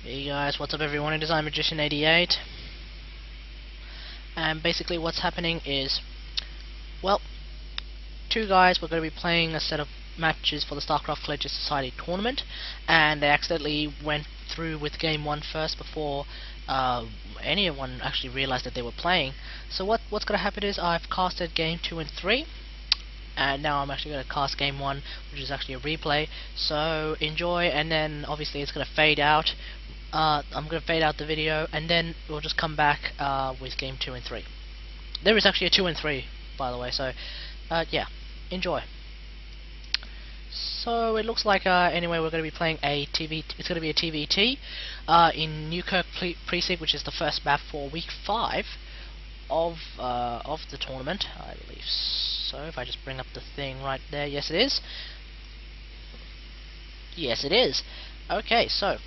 Hey guys, what's up everyone, it is I Magician 88, and basically what's happening is, well, two guys were going to be playing a set of matches for the StarCraft Collegiate Society tournament, and they accidentally went through with game 1 first before anyone actually realized that they were playing. So what's going to happen is I've casted game 2 and 3, and now I'm actually going to cast game 1, which is actually a replay, so enjoy. And then obviously it's going to fade out. I'm going to fade out the video, and then we'll just come back with game 2 and 3. There is actually a 2 and 3, by the way, so yeah, enjoy. So it looks like anyway we're going to be playing a it's going to be a TVT in Newkirk Precinct, which is the first map for week 5 of the tournament, I believe. So if I just bring up the thing right there, yes it is. Yes it is. Okay, so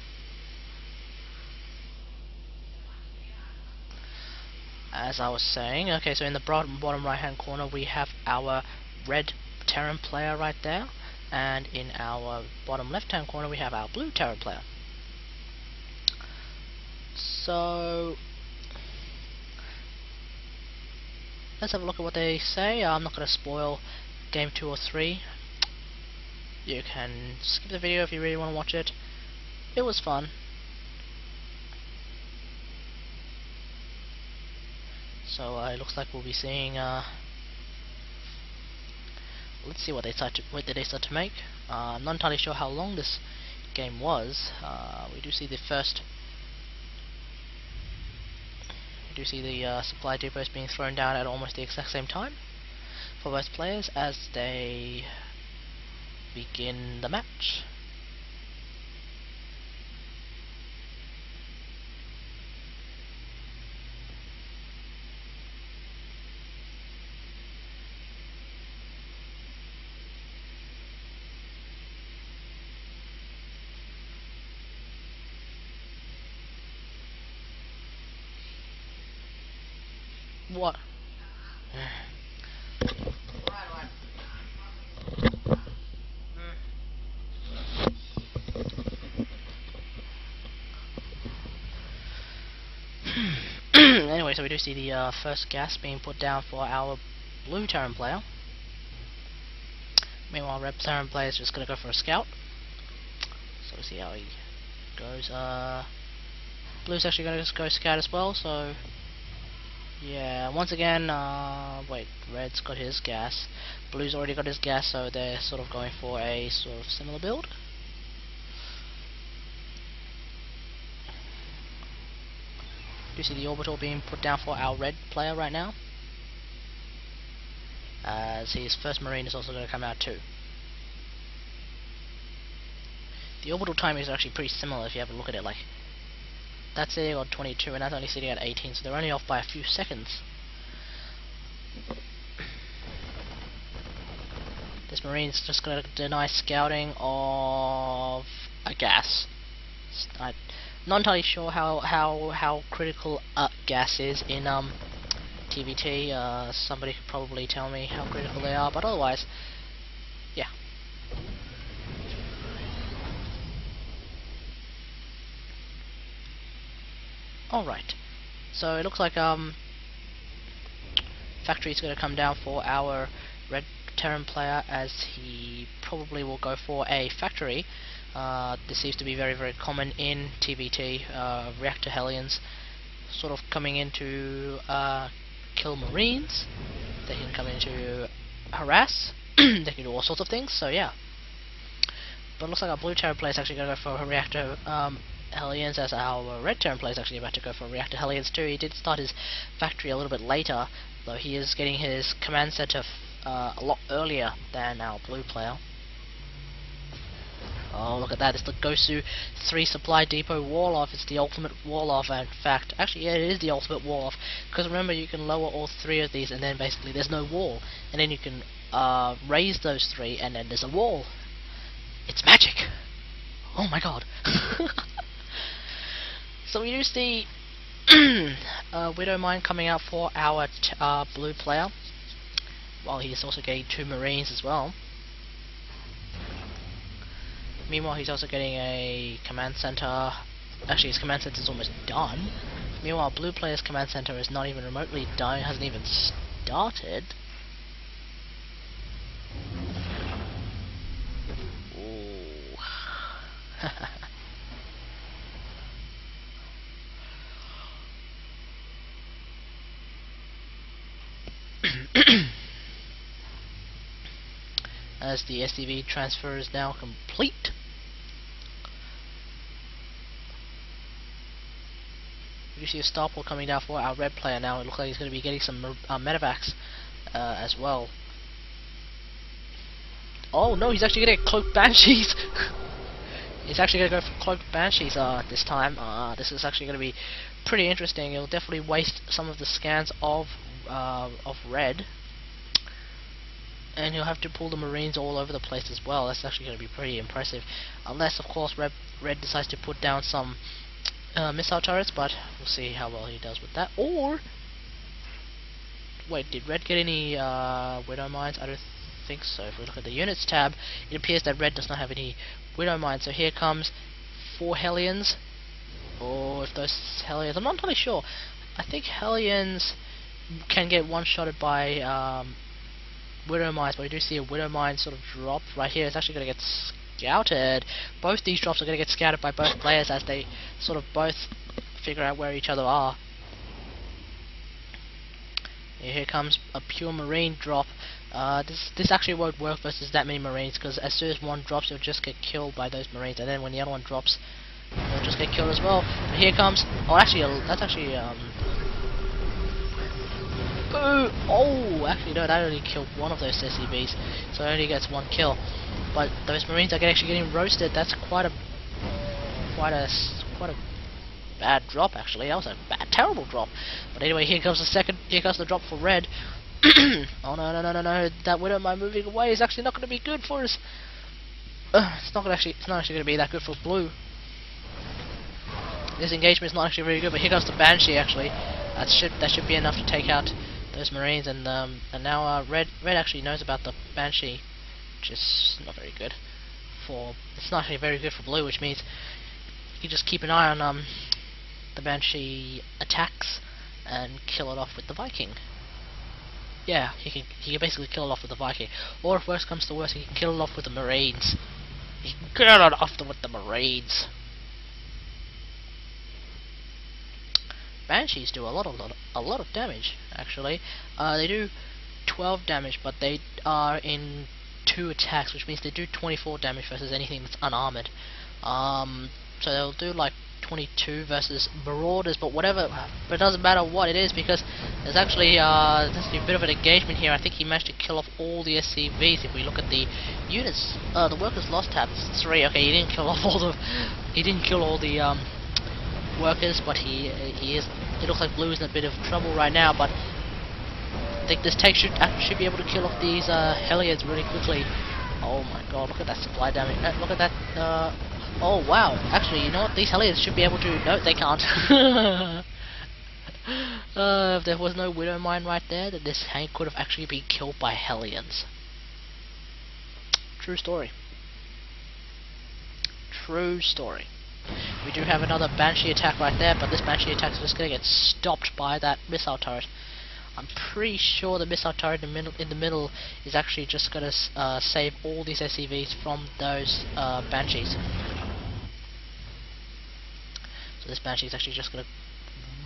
as I was saying, okay, so in the bottom right hand corner we have our red Terran player right there, and in our bottom left hand corner we have our blue Terran player. So let's have a look at what they say. I'm not going to spoil game 2 or 3. You can skip the video if you really want to watch it. It was fun. So it looks like we'll be seeing. Let's see what they start to make. I'm not entirely sure how long this game was. We do see the supply depots being thrown down at almost the exact same time for both players as they begin the match. What? Anyway, so we do see the first gas being put down for our blue Terran player. Meanwhile, red Terran player is just going to go for a scout. So we'll see how he goes. Blue's actually going to just go scout as well, so yeah, once again, wait, red's got his gas, blue's already got his gas, so they're sort of going for a sort of similar build. You see the orbital being put down for our red player right now, as his first marine is also going to come out too. The orbital timing is actually pretty similar if you have a look at it. Like, that's sitting on 22 and that's only sitting at 18, so they're only off by a few seconds. This marine's just going to deny scouting of a gas. I'm not entirely sure how critical gas is in TVT. Somebody could probably tell me how critical they are, but otherwise, yeah. Alright, so it looks like factory's going to come down for our red Terran player, as he probably will go for a factory. This seems to be very, very common in TVT. Reactor Hellions sort of coming in to kill marines. They can come in to harass. They can do all sorts of things, so yeah. But it looks like our blue Terran player is actually going to go for a reactor Hellions, as our red Terran player is actually about to go for Reactor Hellions too. He did start his factory a little bit later, though he is getting his command center a lot earlier than our blue player. Oh, look at that, it's the Gosu 3 supply depot wall-off. It's the ultimate wall-off, in fact. Actually, yeah, it is the ultimate wall-off, because remember, you can lower all 3 of these and then basically there's no wall, and then you can raise those 3 and then there's a wall. It's magic! Oh my god. So we do see Widowmine coming out for our blue player, while he's also getting 2 marines as well. Meanwhile, he's also getting a command center Actually, his command center is almost done. Meanwhile, blue player's command center is not even remotely done, hasn't even started. Ooh. As the SCV transfer is now complete. You see a star pool coming down for our red player now. It looks like he's going to be getting some medevacs as well. Oh no, he's actually going to get cloaked banshees. He's actually going to go for cloaked banshees this time. This is actually going to be pretty interesting. It'll definitely waste some of the scans of red. And you'll have to pull the marines all over the place as well. That's actually going to be pretty impressive. Unless, of course, red decides to put down some missile turrets, but we'll see how well he does with that. Or, wait, did red get any widow mines? I don't think so. If we look at the units tab, it appears that red does not have any widow mines. So here comes 4 Hellions. Or if those Hellions, I'm not entirely sure. I think Hellions can get one-shotted by widow mines, but we do see a widow mine sort of drop right here. It's actually going to get scouted. Both these drops are going to get scouted by both players as they sort of both figure out where each other are. Here comes a pure marine drop. This actually won't work versus that many marines, because as soon as one drops, it'll just get killed by those marines, and then when the other one drops, it'll just get killed as well. But here comes, oh, actually, that's actually oh, actually no, that only killed one of those SCVs, so it only gets 1 kill. But those marines are actually getting roasted. That's quite a bad drop, actually. That was a terrible drop. But anyway, here comes the drop for red. Oh no, that widow mine moving away is actually not going to be good for us. It's not actually going to be that good for blue. This engagement is not actually very good, but here comes the Banshee. Actually, that should be enough to take out those marines, and now red actually knows about the Banshee, which is not very good for. It's not actually very good for blue, which means you just keep an eye on the Banshee attacks and kill it off with the Viking. Yeah, he can basically kill it off with the Viking, or if worse comes to worse, he can kill it off with the Marines. He can kill it off with the Marines. Banshees do a lot of damage, actually. They do 12 damage, but they are in 2 attacks, which means they do 24 damage versus anything that's unarmored. So they'll do like 22 versus Marauders, but it doesn't matter what it is, because there's actually a bit of an engagement here. I think he managed to kill off all the SCVs. If we look at the units, the workers lost tab 3. Okay, he didn't kill off all the workers, but it looks like blue is in a bit of trouble right now, but I think this tank should be able to kill off these Hellions really quickly. Oh my god, look at that supply damage. Look at that. Oh wow, actually, you know what, these Hellions should be able to. No, they can't. If there was no widow mine right there, then this tank could have actually been killed by Hellions. True story. True story. We do have another Banshee attack right there, but this Banshee attack is just going to get stopped by that missile turret. I'm pretty sure the missile turret in the middle is actually just going to save all these SCVs from those Banshees. So this Banshee is actually just going to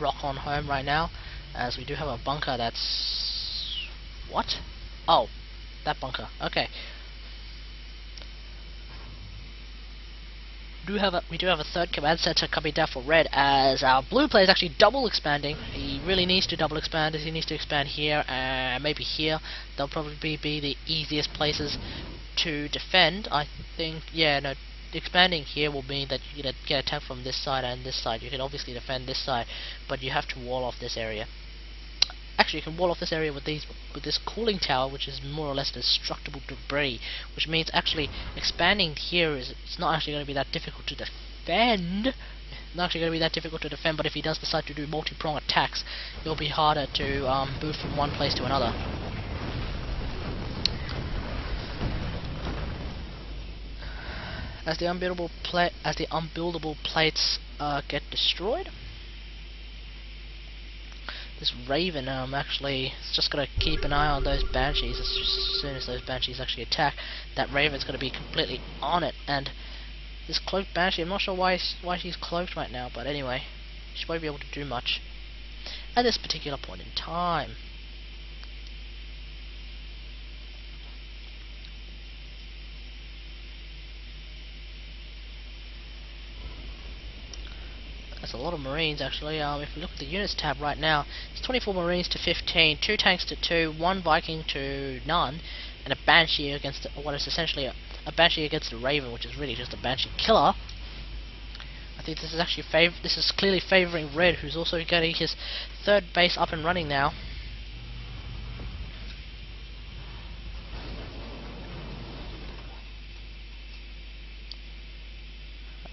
rock on home right now, as we do have a bunker that's... What? Oh, that bunker. Okay. We do have a third command center coming down for red, as our blue player is actually double expanding. He really needs to double expand, as he needs to expand here and maybe here. They'll probably be the easiest places to defend. I think, yeah, no, expanding here will mean that you get attacked from this side and this side. You can obviously defend this side, but you have to wall off this area. Actually, you can wall off this area with this cooling tower, which is more or less destructible debris, which means actually expanding here it's not actually going to be that difficult to defend. It's not actually going to be that difficult to defend, but if he does decide to do multi-prong attacks, it'll be harder to move from one place to another. as the unbuildable plates get destroyed. This Raven actually is just gonna keep an eye on those Banshees. As soon as those Banshees actually attack, that Raven's gonna be completely on it. And this cloaked Banshee, I'm not sure why she's cloaked right now, but anyway, she won't be able to do much at this particular point in time. That's a lot of Marines actually. If we look at the units tab right now, it's 24 Marines to 15, 2 tanks to 2, 1 Viking to none, and a Banshee against what is essentially a Banshee against a Raven, which is really just a Banshee killer. I think this is actually this is clearly favouring Red, who's also getting his 3rd base up and running now.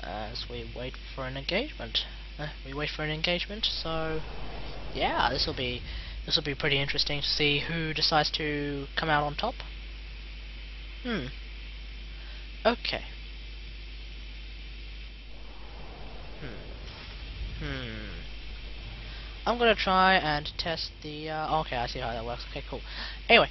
As we wait for an engagement. So yeah, this will be pretty interesting to see who decides to come out on top. Okay. I'm gonna try and test the okay, I see how that works. Okay, cool. Anyway,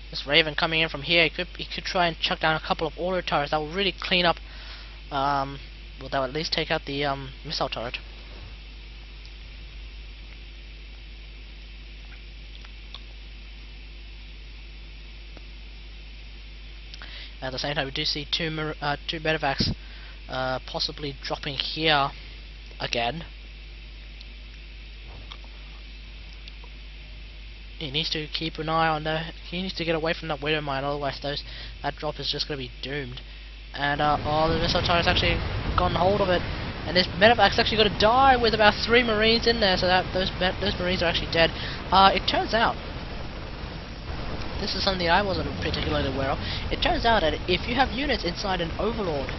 this Raven coming in from here, he could try and chuck down a couple of auto turrets that will really clean up. Well, that will at least take out the missile turret. At the same time, we do see two medevacs possibly dropping here again. He needs to keep an eye on he needs to get away from that Widow Mine, otherwise that drop is just going to be doomed. And oh, the missile turret's actually gotten hold of it, and this medevac's actually going to die with about 3 Marines in there, so that those Marines are actually dead. It turns out, this is something I wasn't particularly aware of. It turns out that if you have units inside an Overlord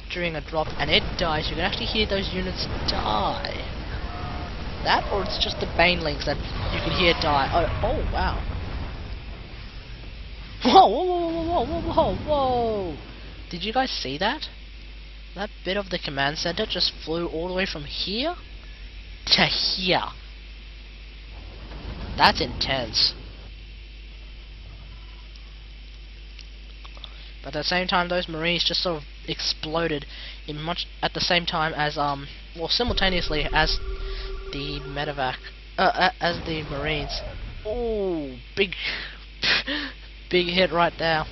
during a drop and it dies, you can actually hear those units die. That, or it's just the Banelings that you can hear die. Oh wow. Whoa, whoa, whoa, whoa, whoa, whoa, whoa! Did you guys see that? That bit of the command center just flew all the way from here to here. That's intense. But at the same time, those Marines just sort of exploded at the same time as well, simultaneously as the medevac, as the Marines. Oh, big hit right there.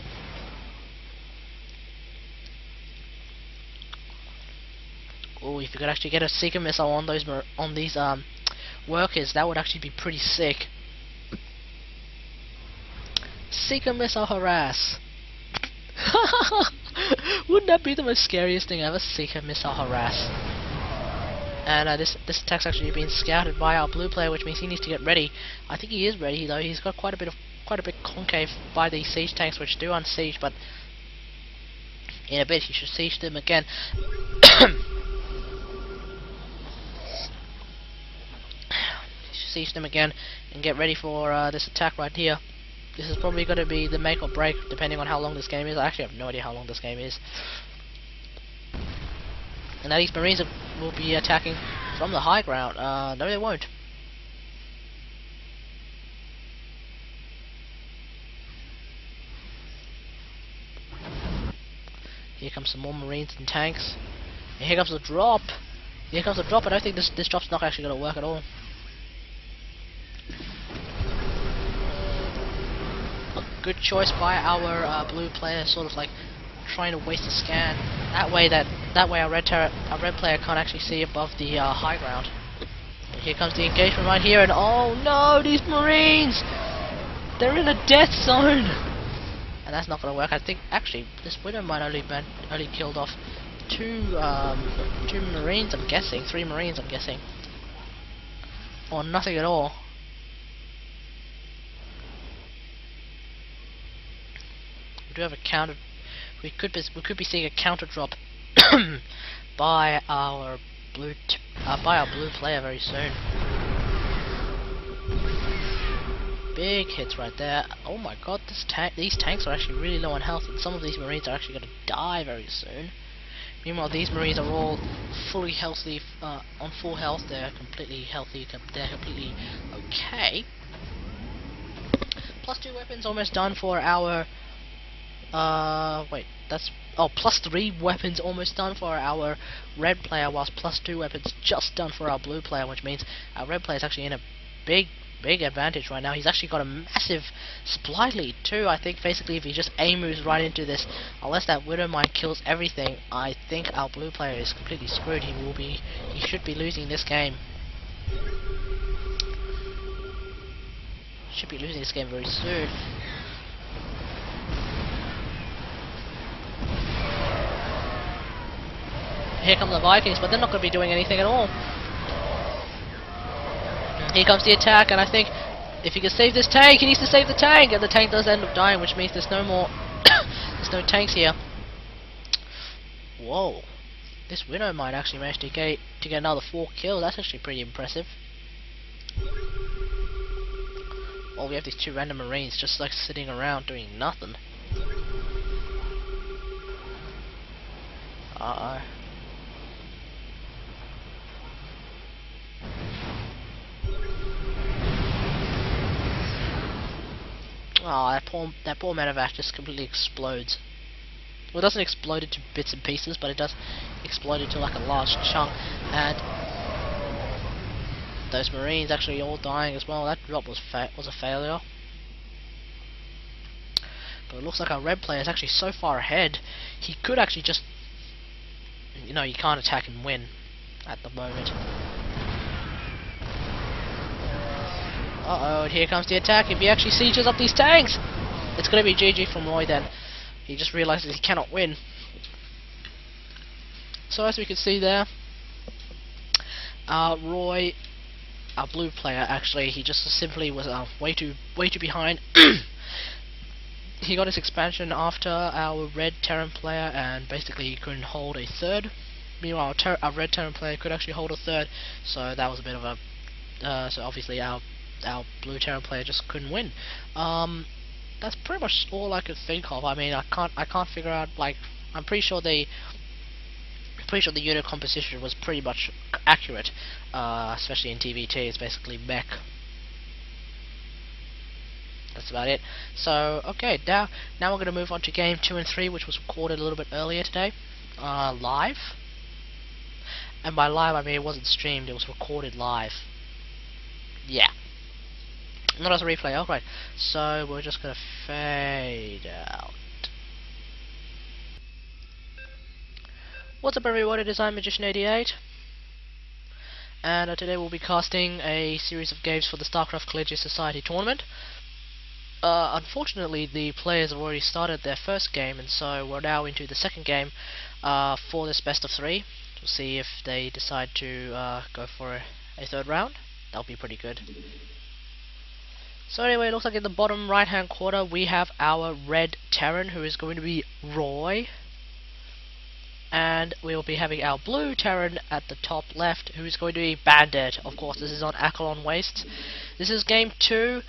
Oh, if you could actually get a Seeker missile on these workers, that would actually be pretty sick. Seeker missile harass. Wouldn't that be the most scariest thing ever? Seeker missile harass. And this attack's actually being scouted by our blue player, which means he needs to get ready. I think he is ready though. He's got quite a bit concave by these siege tanks, which do unsiege, but in a bit he should siege them again. Siege them again and get ready for this attack right here. This is probably going to be the make or break, depending on how long this game is. I actually have no idea how long this game is. And now these Marines will be attacking from the high ground. No, they won't. Here comes some more Marines and tanks. And here comes the drop. Here comes the drop. I don't think this drop's not actually going to work at all. Good choice by our blue player, sort of like trying to waste a scan. That way our red player can't actually see above the high ground. And here comes the engagement right here, and oh no, these Marines! They're in a death zone! And that's not going to work. I think actually this Widow might only killed off two Marines, I'm guessing. 3 Marines, I'm guessing. Or nothing at all. We do have a counter. We could be seeing a counter drop by our blue player very soon. big hits right there. Oh my god, these tanks are actually really low on health, and some of these Marines are actually going to die very soon. Meanwhile, these Marines are all fully healthy, on full health. They're completely healthy. They're completely okay. +2 weapons almost done for our. Wait, that's. Oh, +3 weapons almost done for our red player, whilst +2 weapons just done for our blue player, which means our red player is actually in a big advantage right now. He's actually got a massive supply lead too. I think basically if he just moves right into this, unless that Widow Mine kills everything, I think our blue player is completely screwed. He should be losing this game. Should be losing this game very soon. Here come the Vikings, but they're not going to be doing anything at all. Here comes the attack, and I think if he can save this tank, he needs to save the tank, and the tank does end up dying, which means there's no more, there's no tanks here. Whoa, this Widow might actually manage to get another 4 kills. That's actually pretty impressive. Oh, we have these 2 random Marines just like sitting around doing nothing. Uh-oh. Oh, that poor medevac just completely explodes. Well, it doesn't explode into bits and pieces, but it does explode into like a large chunk. And those Marines actually all dying as well. That drop was a failure. But it looks like our red player is actually so far ahead. He could actually just, you know, you can't attack and win at the moment. Uh-oh, and here comes the attack. If he actually sieges up these tanks, it's going to be GG from Roy then. He just realizes he cannot win. So as we can see there, Roy, our blue player, actually, he just simply was way too behind. He got his expansion after our red Terran player, and basically he couldn't hold a third. Meanwhile, our red Terran player could actually hold a third, so that was a bit of a. So obviously our blue Terran player just couldn't win. That's pretty much all I could think of. I mean, I can't figure out, like, I'm pretty sure the unit composition was pretty much accurate, especially in TVT. It's basically mech. That's about it. So okay, now we're going to move on to game 2 and 3, which was recorded a little bit earlier today, live. And by live I mean it wasn't streamed; it was recorded live. Yeah. Not as a replay. Alright, so we're just gonna fade out. What's up everyone, it is Magician88, and today we'll be casting a series of games for the StarCraft Collegiate Society tournament. Unfortunately, the players have already started their first game, and so we're now into the second game for this best of 3. We'll see if they decide to go for a third round. That'll be pretty good. So anyway, it looks like in the bottom right hand corner we have our red Terran, who is going to be Roy, and we will be having our blue Terran at the top left, who is going to be Bandit. Of course, this is on Acheron Wastes. This is game 2.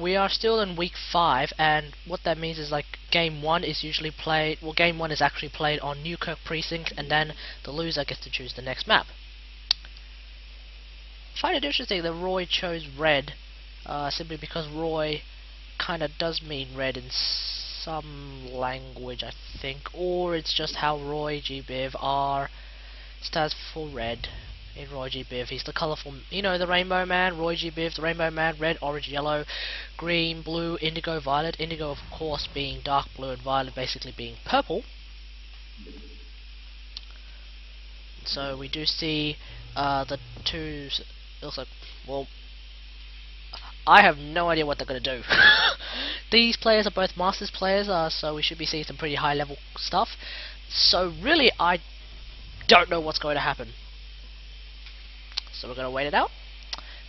We are still in week 5, and what that means is, like, game 1 is usually played, well, game 1 is actually played on Newkirk Precinct, and then the loser gets to choose the next map. I find it interesting that Roy chose red, simply because Roy kind of does mean red in some language, I think, or it's just how Roy GBiv R stands for red in Roy GBiv. He's the colourful, you know, the Rainbow Man, Roy GBiv, the Rainbow Man, red, orange, yellow, green, blue, indigo, violet. Indigo, of course, being dark blue, and violet basically being purple. So we do see the two. It looks like, well, I have no idea what they're going to do. These players are both Masters players, so we should be seeing some pretty high level stuff. So really, I don't know what's going to happen. So we're going to wait it out.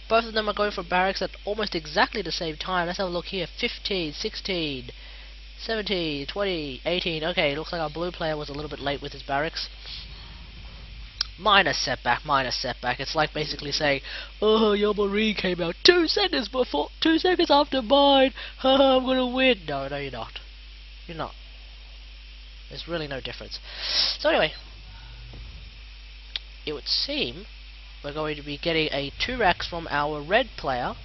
Both of them are going for barracks at almost exactly the same time. Let's have a look here. 15, 16, 17, 20, 18. Okay, it looks like our blue player was a little bit late with his barracks. minor setback, minor setback. It's like basically saying, oh, your Marine came out 2 seconds before, 2 seconds after mine. Haha, I'm gonna win. No, no, you're not. You're not. There's really no difference. So anyway, it would seem we're going to be getting a 2 racks from our red player,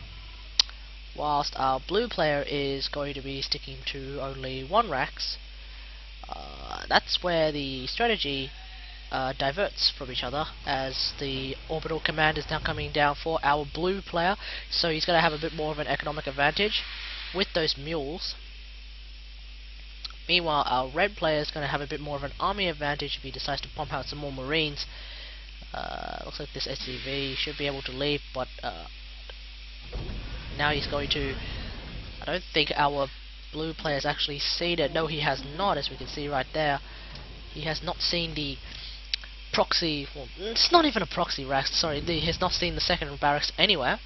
whilst our blue player is going to be sticking to only 1 racks. That's where the strategy diverts from each other, as the orbital command is now coming down for our blue player, so he's going to have a bit more of an economic advantage with those mules. Meanwhile, our red player is going to have a bit more of an army advantage if he decides to pump out some more marines. Looks like this SCV should be able to leave, but now he's going to... I don't think our blue player has actually seen it. No, he has not, as we can see right there. He has not seen the proxy... Well, it's not even a proxy racks, sorry. He has not seen the second barracks anywhere.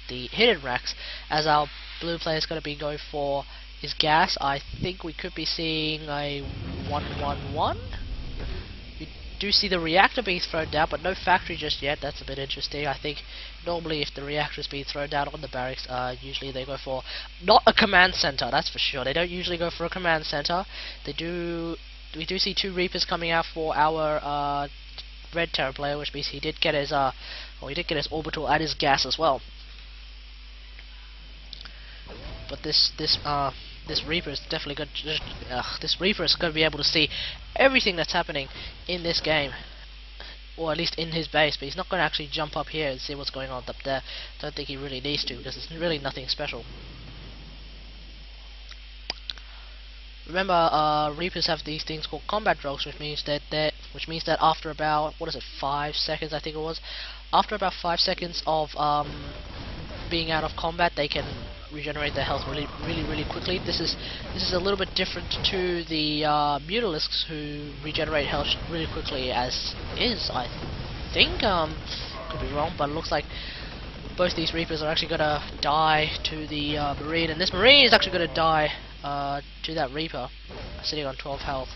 The hidden racks, as our blue player is going to be going for his gas. I think we could be seeing a 1-1-1. We do see the reactor being thrown down, but no factory just yet. That's a bit interesting. I think normally if the reactor is being thrown down on the barracks, usually they go for not a command center, that's for sure. They don't usually go for a command center. They do. We do see 2 Reapers coming out for our red Terror player, which means he did get his orbital and his gas as well. But this Reaper is definitely good. This Reaper is going to be able to see everything that's happening in this game, or at least in his base. But he's not going to actually jump up here and see what's going on up there. Don't think he really needs to, because it's really nothing special. Remember, Reapers have these things called combat drops, which means that after about 5 seconds, I think it was, after about 5 seconds of being out of combat, they can regenerate their health really quickly. This is a little bit different to the Mutalisks, who regenerate health really quickly as is. I think could be wrong, but it looks like both these Reapers are actually gonna die to the Marine, and this Marine is actually gonna die to that Reaper sitting on 12 health.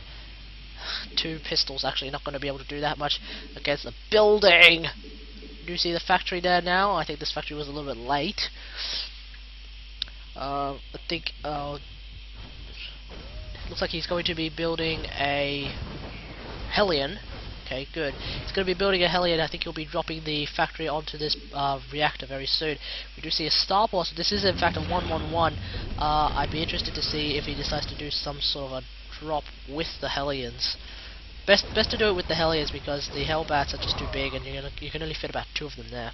2 pistols actually not going to be able to do that much against the building. Do you see the factory there now? I think this factory was a little bit late. I think looks like he's going to be building a Hellion. Okay, good. He's going to be building a Hellion. I think he'll be dropping the factory onto this reactor very soon. We do see a starport. So this is in fact a 1-1-1. I'd be interested to see if he decides to do some sort of a drop with the Hellions. Best to do it with the Hellions, because the Hellbats are just too big, and you can only fit about 2 of them there.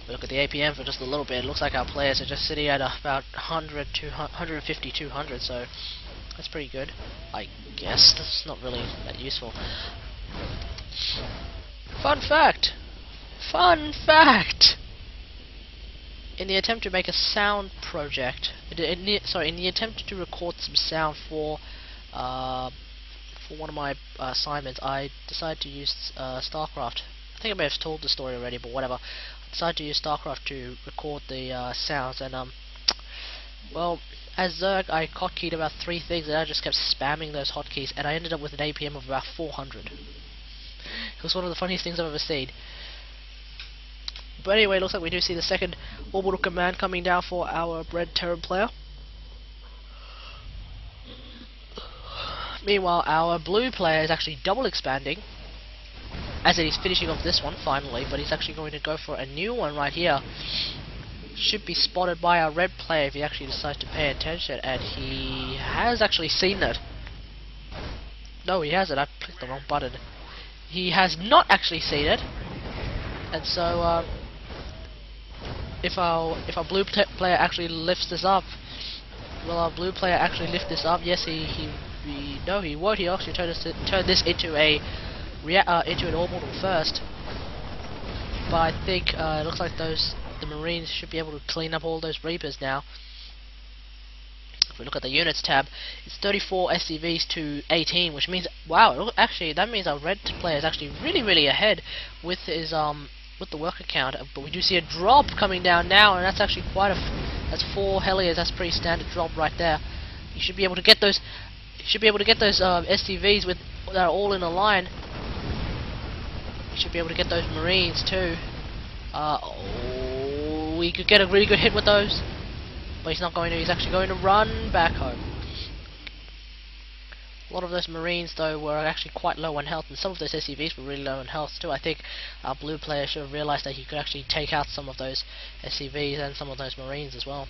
We look at the APM for just a little bit. It looks like our players are just sitting at about 100 to 150, 200. So that's pretty good, I guess. That's not really that useful. Fun fact! Fun fact! In the attempt to make a sound project, in the attempt to record some sound for one of my assignments, I decided to use StarCraft. I think I may have told the story already, but whatever. I decided to use StarCraft to record the sounds, and well, as Zerg, I hotkeyed about 3 things, and I just kept spamming those hotkeys, and I ended up with an APM of about 400. It was one of the funniest things I've ever seen. But anyway, it looks like we do see the second orbital command coming down for our red Terran player. Meanwhile, our blue player is actually double expanding, as in he's finishing off this one finally, but he's actually going to go for a new one right here. Should be spotted by our red player if he actually decides to pay attention, and he has actually seen it. No, he hasn't. I clicked the wrong button. He has not actually seen it, and so if our blue player actually lifts this up, will our blue player actually lift this up? Yes, no, he won't. He actually turn this into an orbital first. But I think it looks like the Marines should be able to clean up all those Reapers now. If we look at the units tab, it's 34 SCVs to 18, which means, wow, actually that means our red player is actually really ahead with his with the worker count. But we do see a drop coming down now, and that's actually that's 4 Hellions. That's pretty standard drop right there. You should be able to get those. You should be able to get those SCVs that are all in a line. You should be able to get those Marines too. Oh, we could get a really good hit with those, but he's not going to. He's actually going to run back home. A lot of those Marines though were actually quite low on health, and some of those SCVs were really low on health too. I think our blue player should have realised that he could actually take out some of those SCVs and some of those Marines as well.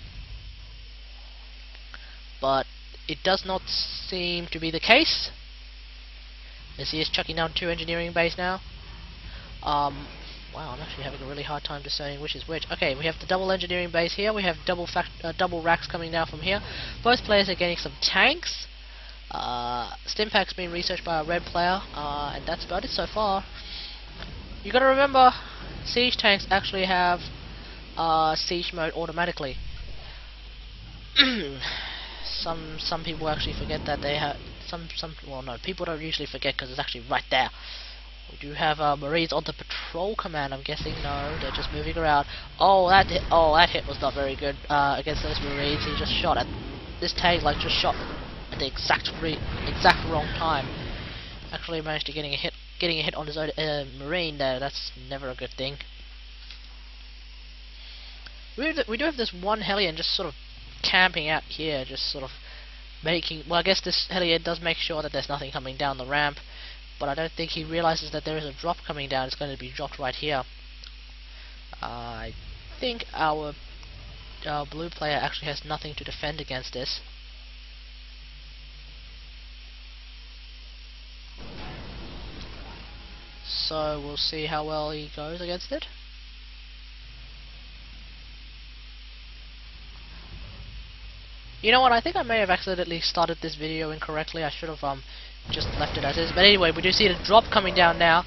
But it does not seem to be the case, as he is chucking down 2 engineering bays now. Wow, I'm actually having a really hard time discerning which is which. Okay, we have the double engineering base here. We have double racks coming down from here. Both players are getting some tanks. Stimpak's been researched by a red player, and that's about it so far. You gotta remember, siege tanks actually have siege mode automatically. Some people actually forget that they have well, no, people don't usually forget because it's actually right there. We do have Marines on the patrol command. I'm guessing no, they're just moving around. Oh, that hit was not very good against those Marines. He just shot at this tank, like just shot at the exact wrong time. Actually managed to getting a hit on his own Marine there. That's never a good thing. We do have this one Hellion just sort of camping out here, just sort of making. Well, I guess this Hellion does make sure that there's nothing coming down the ramp, but I don't think he realizes that there is a drop coming down. It's going to be dropped right here. I think our blue player actually has nothing to defend against this. So we'll see how well he goes against it. You know what, I think I may have accidentally started this video incorrectly. I should have just left it as is. But anyway, we do see the drop coming down now.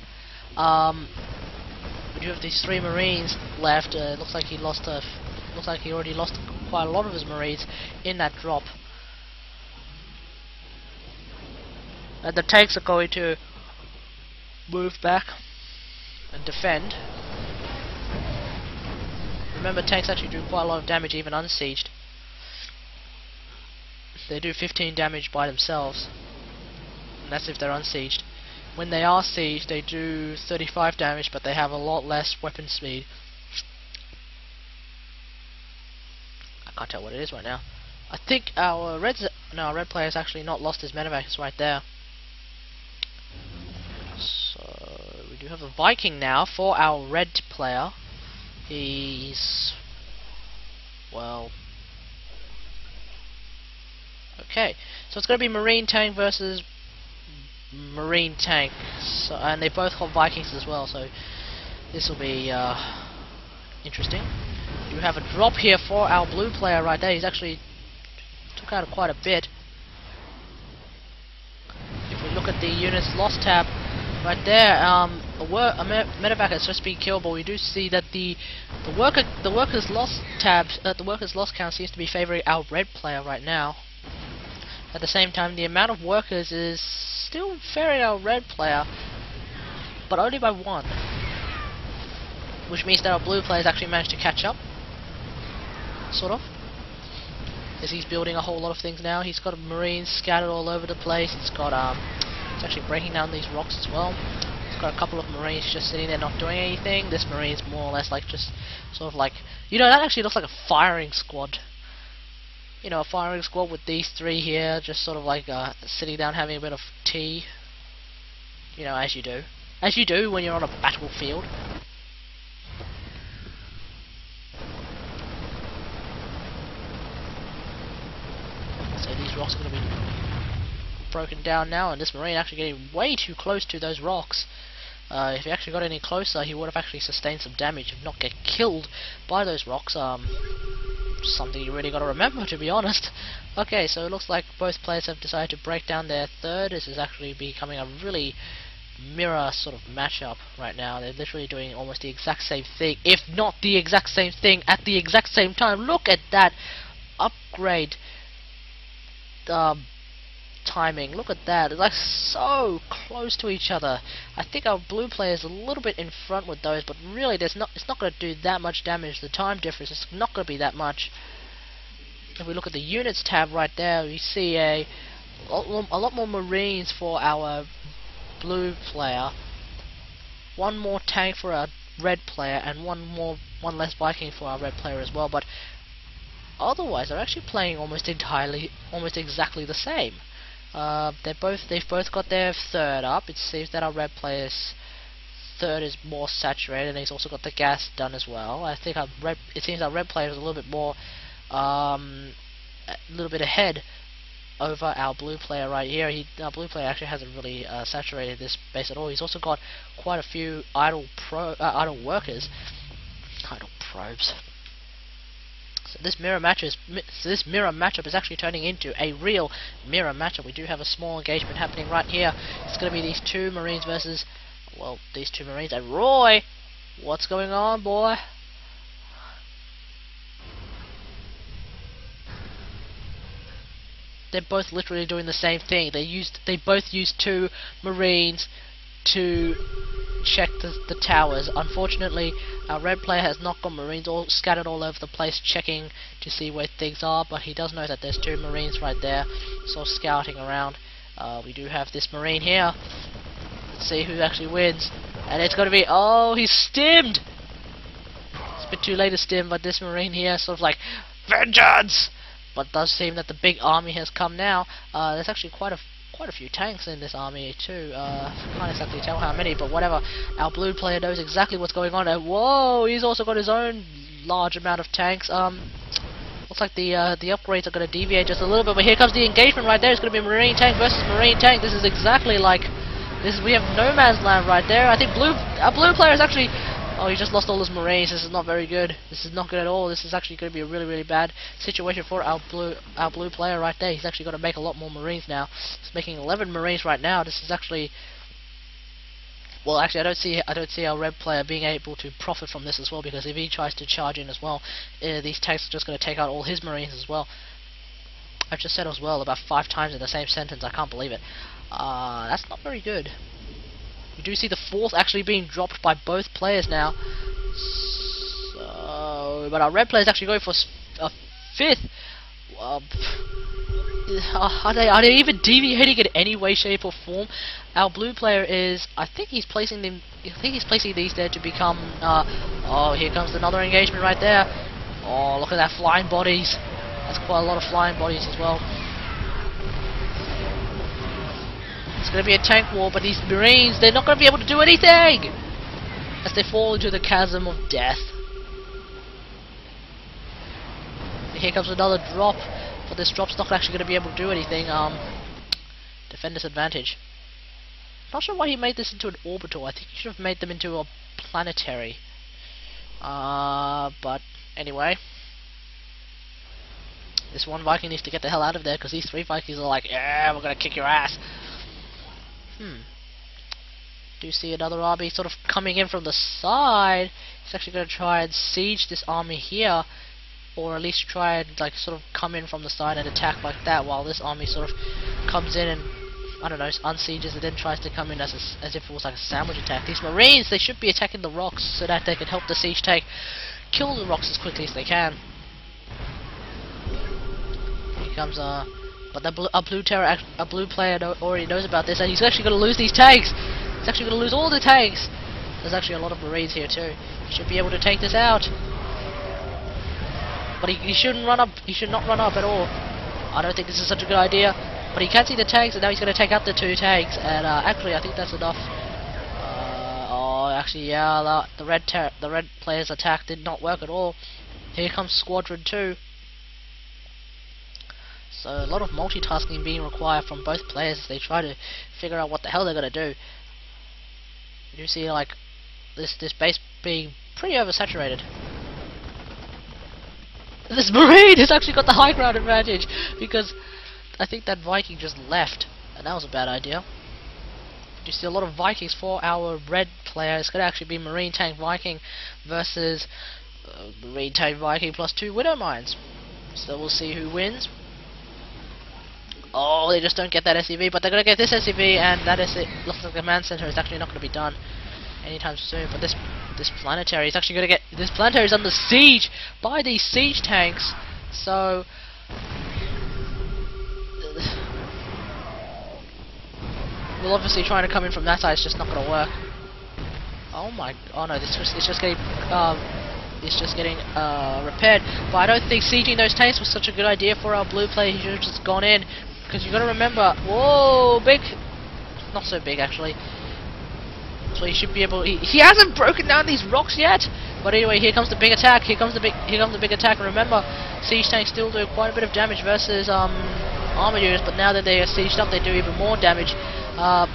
We do have these 3 Marines left. It looks like he already lost quite a lot of his Marines in that drop. And the tanks are going to move back and defend. Remember, tanks actually do quite a lot of damage even unsieged. They do 15 damage by themselves, and that's if they're unsieged. When they are sieged, they do 35 damage, but they have a lot less weapon speed. I can't tell what it is right now. I think our red player has actually not lost his medevac. It's right there. So we do have a Viking now for our red player. He's, well, okay, so it's going to be Marine tank versus Marine tank, so, and they both hold Vikings as well, so this will be interesting. You have a drop here for our blue player right there. He's actually took out quite a bit. If we look at the units lost tab right there, a medevac has just been killed, but we do see that the workers lost tabs, the workers lost count seems to be favouring our red player right now. At the same time, the amount of workers is still favoring our red player, but only by 1. Which means that our blue players actually managed to catch up, sort of. As he's building a whole lot of things now. He's got Marines scattered all over the place. He's actually breaking down these rocks as well. He's got a couple of Marines just sitting there not doing anything. This Marine's more or less like just sort of like, you know, that actually looks like a firing squad. You know, a firing squad with these 3 here, just sort of like sitting down having a bit of tea. You know, as you do. As you do when you're on a battlefield. So these rocks are going to be broken down now, and this Marine actually getting way too close to those rocks. If he actually got any closer, he would have actually sustained some damage and not get killed by those rocks. Something you really got to remember, to be honest. Okay, so it looks like both players have decided to break down their third. This is actually becoming a really mirror sort of matchup right now. They're literally doing almost the exact same thing, if not the exact same thing, at the exact same time. Look at that upgrade timing. Look at that. It's like so close to each other. I think our blue player is a little bit in front with those, but really it's not going to do that much damage. The time difference is not going to be that much. If we look at the units tab right there, we see a a lot more Marines for our blue player, one more tank for our red player, and one less Viking for our red player as well. But otherwise, they're actually playing almost exactly the same. They've both got their third up. It seems that our red player's third is more saturated, and he's also got the gas done as well. I think it seems our red player is a little bit more, a little bit ahead over our blue player right here. Our blue player actually hasn't really saturated this base at all. He's also got quite a few idle workers, idle probes. So this mirror matchup is actually turning into a real mirror matchup. We do have a small engagement happening right here. It's going to be these two Marines versus, well, these two Marines. And Roy, what's going on, boy? They're both literally doing the same thing. They both used two Marines to check the towers. Unfortunately, our red player has not got Marines all scattered all over the place checking to see where things are, but he does know that there's two Marines right there, sort of scouting around. We do have this Marine here. Let's see who actually wins. And it's going to be, oh, he's stimmed! It's a bit too late to stim, but this Marine here sort of like, vengeance! But it does seem that the big army has come now. There's actually quite a few tanks in this army too. Can't exactly tell how many, but whatever. Our blue player knows exactly what's going on. And whoa, he's also got his own large amount of tanks. Looks like the upgrades are going to deviate just a little bit. But here comes the engagement right there. It's going to be Marine tank versus Marine tank. This is exactly like this. We have no man's land right there. I think our blue player is actually. Oh, he just lost all his Marines. This is not very good. This is not good at all. This is actually going to be a really, really bad situation for our blue player right there. He's actually got to make a lot more Marines now. He's making 11 Marines right now. This is actually, well, actually, I don't see our red player being able to profit from this as well, because if he tries to charge in as well, these tanks are just going to take out all his Marines as well. I've just said as well about 5 times in the same sentence. I can't believe it. That's not very good. We do see the 4th actually being dropped by both players now. So, but our red player is actually going for a 5th. Are they even deviating in any way, shape, or form? Our blue player is. I think he's placing them. I think he's placing these there to become. Oh, here comes another engagement right there. Oh, look at that flying bodies. That's quite a lot of flying bodies as well. It's going to be a tank war, but these Marines, they're not going to be able to do anything as they fall into the chasm of death. Here comes another drop, but this drop's not actually going to be able to do anything. Defend disadvantage. Not sure why he made this into an orbital. I think he should have made them into a planetary. But anyway. This one Viking needs to get the hell out of there, because these 3 Vikings are like, yeah, we're going to kick your ass. Do see another army sort of coming in from the side. He's actually going to try and siege this army here, or at least try and like sort of come in from the side and attack like that, while this army sort of comes in and, I don't know, unsieges and then tries to come in as if it was like a sandwich attack. These Marines, they should be attacking the rocks so that they can help the siege tank kill the rocks as quickly as they can. Here comes but a blue player already knows about this, and he's actually going to lose these tanks. He's actually going to lose all the tanks. There's actually a lot of Marines here too. He should be able to take this out. But he shouldn't run up. He should not run up at all. I don't think this is such a good idea. But he can see the tanks, and now he's going to take out the 2 tanks. And actually, I think that's enough. Oh, actually, yeah, the red player's attack did not work at all. Here comes Squadron 2. So a lot of multitasking being required from both players as they try to figure out what the hell they're gonna do. You see, like this base being pretty oversaturated. This Marine has actually got the high ground advantage, because I think that Viking just left, and that was a bad idea. You see a lot of Vikings for our red player. It's gonna actually be Marine Tank Viking versus Marine Tank Viking plus 2 Widow Mines. So we'll see who wins. Oh, they just don't get that SCV, but they're going to get this SCV, and that is it. Looks like the command center is actually not going to be done anytime soon. But this planetary is actually going to get. This planetary is under siege by these siege tanks. So Well, obviously trying to come in from that side is just not going to work. Oh my, oh no, it's just getting repaired. But I don't think sieging those tanks was such a good idea for our blue player. He should have just gone in, because you got to remember, whoa, big, not so big actually. So he should be able. He hasn't broken down these rocks yet. But anyway, here comes the big attack. Here comes the big attack. And remember, siege tanks still do quite a bit of damage versus armored units. But now that they are sieged up, they do even more damage. I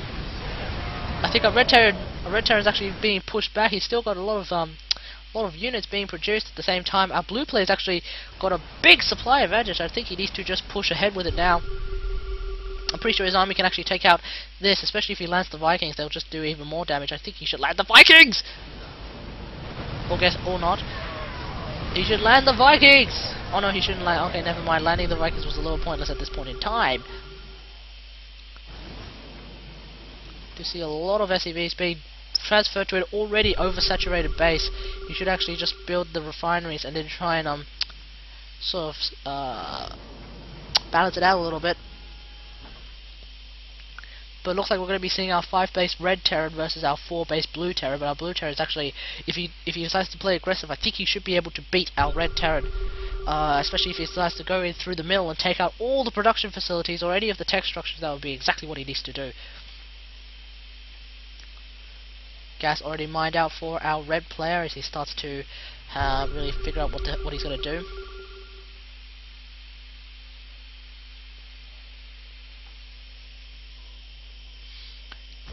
think a red terror is actually being pushed back. He's still got a lot of units being produced at the same time. Our blue player's actually got a big supply advantage. I think he needs to just push ahead with it now. I'm pretty sure his army can actually take out this, especially if he lands the Vikings. They'll just do even more damage. I think he should land the Vikings! Or not. He should land the Vikings! Oh no, he shouldn't land. Okay, never mind. Landing the Vikings was a little pointless at this point in time. You see a lot of SCVs being transferred to an already oversaturated base. You should actually just build the refineries and then try and sort of balance it out a little bit. But it looks like we're going to be seeing our 5-base red Terran versus our 4-base blue Terran. But our blue Terran is actually, if he decides to play aggressive, I think he should be able to beat our red Terran. Especially if he decides to go in through the middle and take out all the production facilities or any of the tech structures. That would be exactly what he needs to do. Gas already mined out for our red player as he starts to really figure out what he's going to do.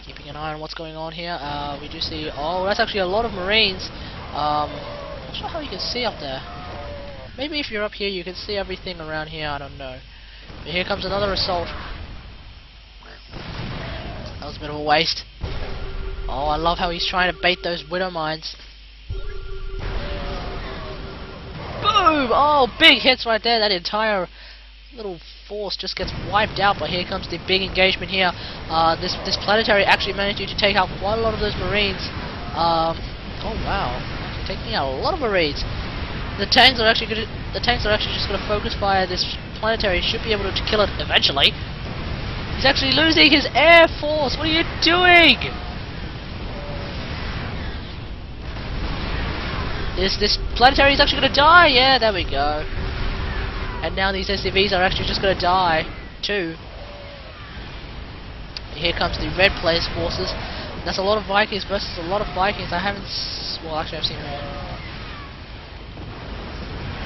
Keeping an eye on what's going on here. We do see, oh, that's actually a lot of Marines. Not sure how you can see up there. Maybe if you're up here you can see everything around here, I don't know. But here comes another assault. That was a bit of a waste. Oh, I love how he's trying to bait those widow mines. Boom! Oh, big hits right there. That entire little force just gets wiped out. But here comes the big engagement here. This planetary actually managed to take out quite a lot of those Marines. Oh wow, actually taking out a lot of Marines. The tanks are actually just going to focus fire. This planetary should be able to kill it eventually. He's actually losing his air force. What are you doing? This planetary is actually going to die. Yeah, there we go. And now these SCVs are actually just going to die too. Here comes the red player's forces. That's a lot of Vikings versus a lot of Vikings. I haven't. Well, actually, I've seen more.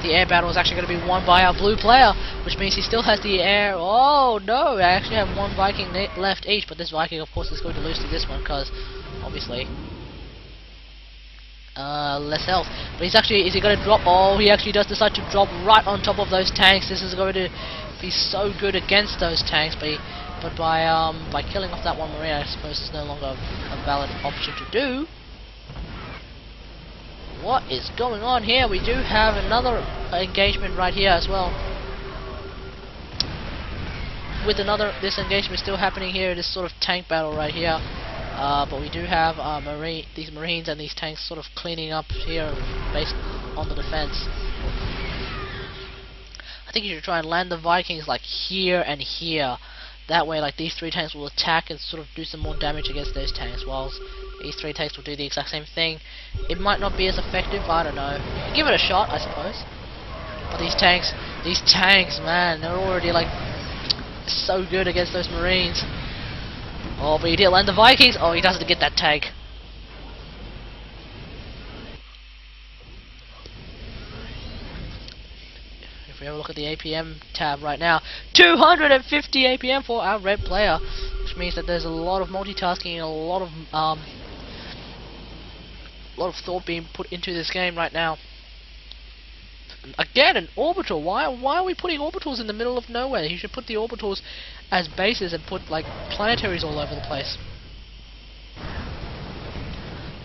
The air battle is actually going to be won by our blue player, which means he still has the air. Oh no! I actually have one Viking left each, but this Viking, of course, is going to lose to this one because, obviously, less health. But he's actually, is he going to drop? Oh, he actually does decide to drop right on top of those tanks. This is going to be so good against those tanks, but by killing off that one Marine, I suppose it's no longer a valid option to do. What is going on here? We do have another engagement right here as well. With this engagement still happening here, this sort of tank battle right here. But we do have these Marines and these tanks sort of cleaning up here based on the defense. I think you should try and land the Vikings like here and here. That way, like, these 3 tanks will attack and sort of do some more damage against those tanks, whilst these 3 tanks will do the exact same thing. It might not be as effective, I don't know. Give it a shot, I suppose. But these tanks, man, they're already, like, so good against those Marines. Oh, but he did land the Vikings. Oh, he doesn't get that tank. If we have a look at the APM tab right now, 250 APM for our red player, which means that there's a lot of multitasking and a lot of thought being put into this game right now. Again, an orbital. Why are we putting orbitals in the middle of nowhere? You should put the orbitals as bases and put like planetaries all over the place.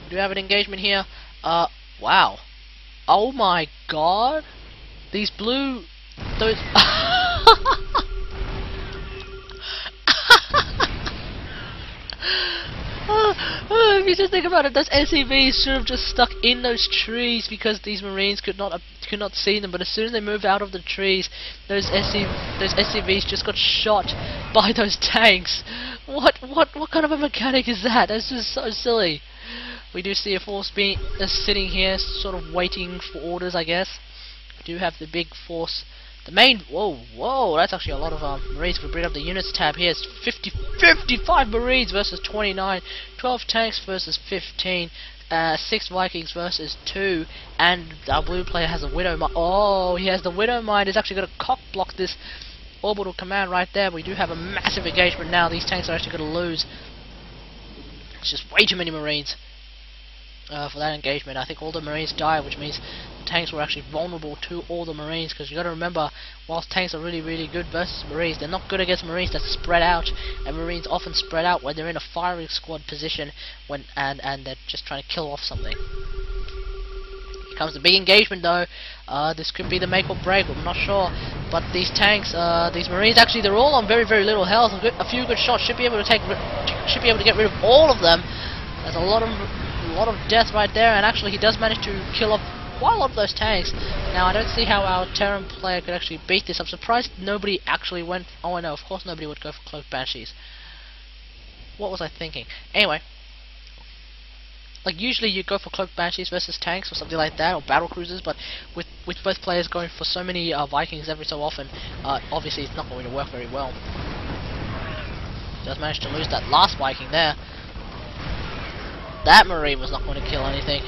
We do have an engagement here. Wow. Oh my god. These blue... Those... if you just think about it, those SCVs should have just stuck in those trees because these Marines could not see them. But as soon as they moved out of the trees, those SCVs just got shot by those tanks. What kind of a mechanic is that? That's just so silly. We do see a force being sitting here, sort of waiting for orders, I guess. We do have the big force. The main, whoa, that's actually a lot of Marines. If we bring up the units tab here, it's 55 Marines versus 29, 12 tanks versus 15, 6 Vikings versus 2, and our blue player has a Widow Mine. Oh, he has the Widow Mine. He's actually going to cock block this orbital command right there. We do have a massive engagement now. These tanks are actually going to lose. It's just way too many Marines for that engagement. I think all the Marines die, which means tanks were actually vulnerable to all the Marines, because you got to remember, whilst tanks are really good versus Marines, they're not good against Marines that spread out, and Marines often spread out when they're in a firing squad position and they're just trying to kill off something. Here comes the big engagement though. This could be the make or break, I'm not sure, but these tanks, these Marines, actually they're all on very little health. A few good shots should be able to get rid of all of them. There's a lot of death right there, and actually he does manage to kill off quite a lot of those tanks. Now I don't see how our Terran player could actually beat this. I'm surprised nobody actually went. Oh, I know, of course nobody would go for Cloaked Banshees. What was I thinking? Anyway, like usually you go for Cloaked Banshees versus tanks or something like that, or battle cruisers, but with both players going for so many Vikings every so often, obviously it's not going to work very well. Does manage to lose that last Viking there. That Marine was not going to kill anything.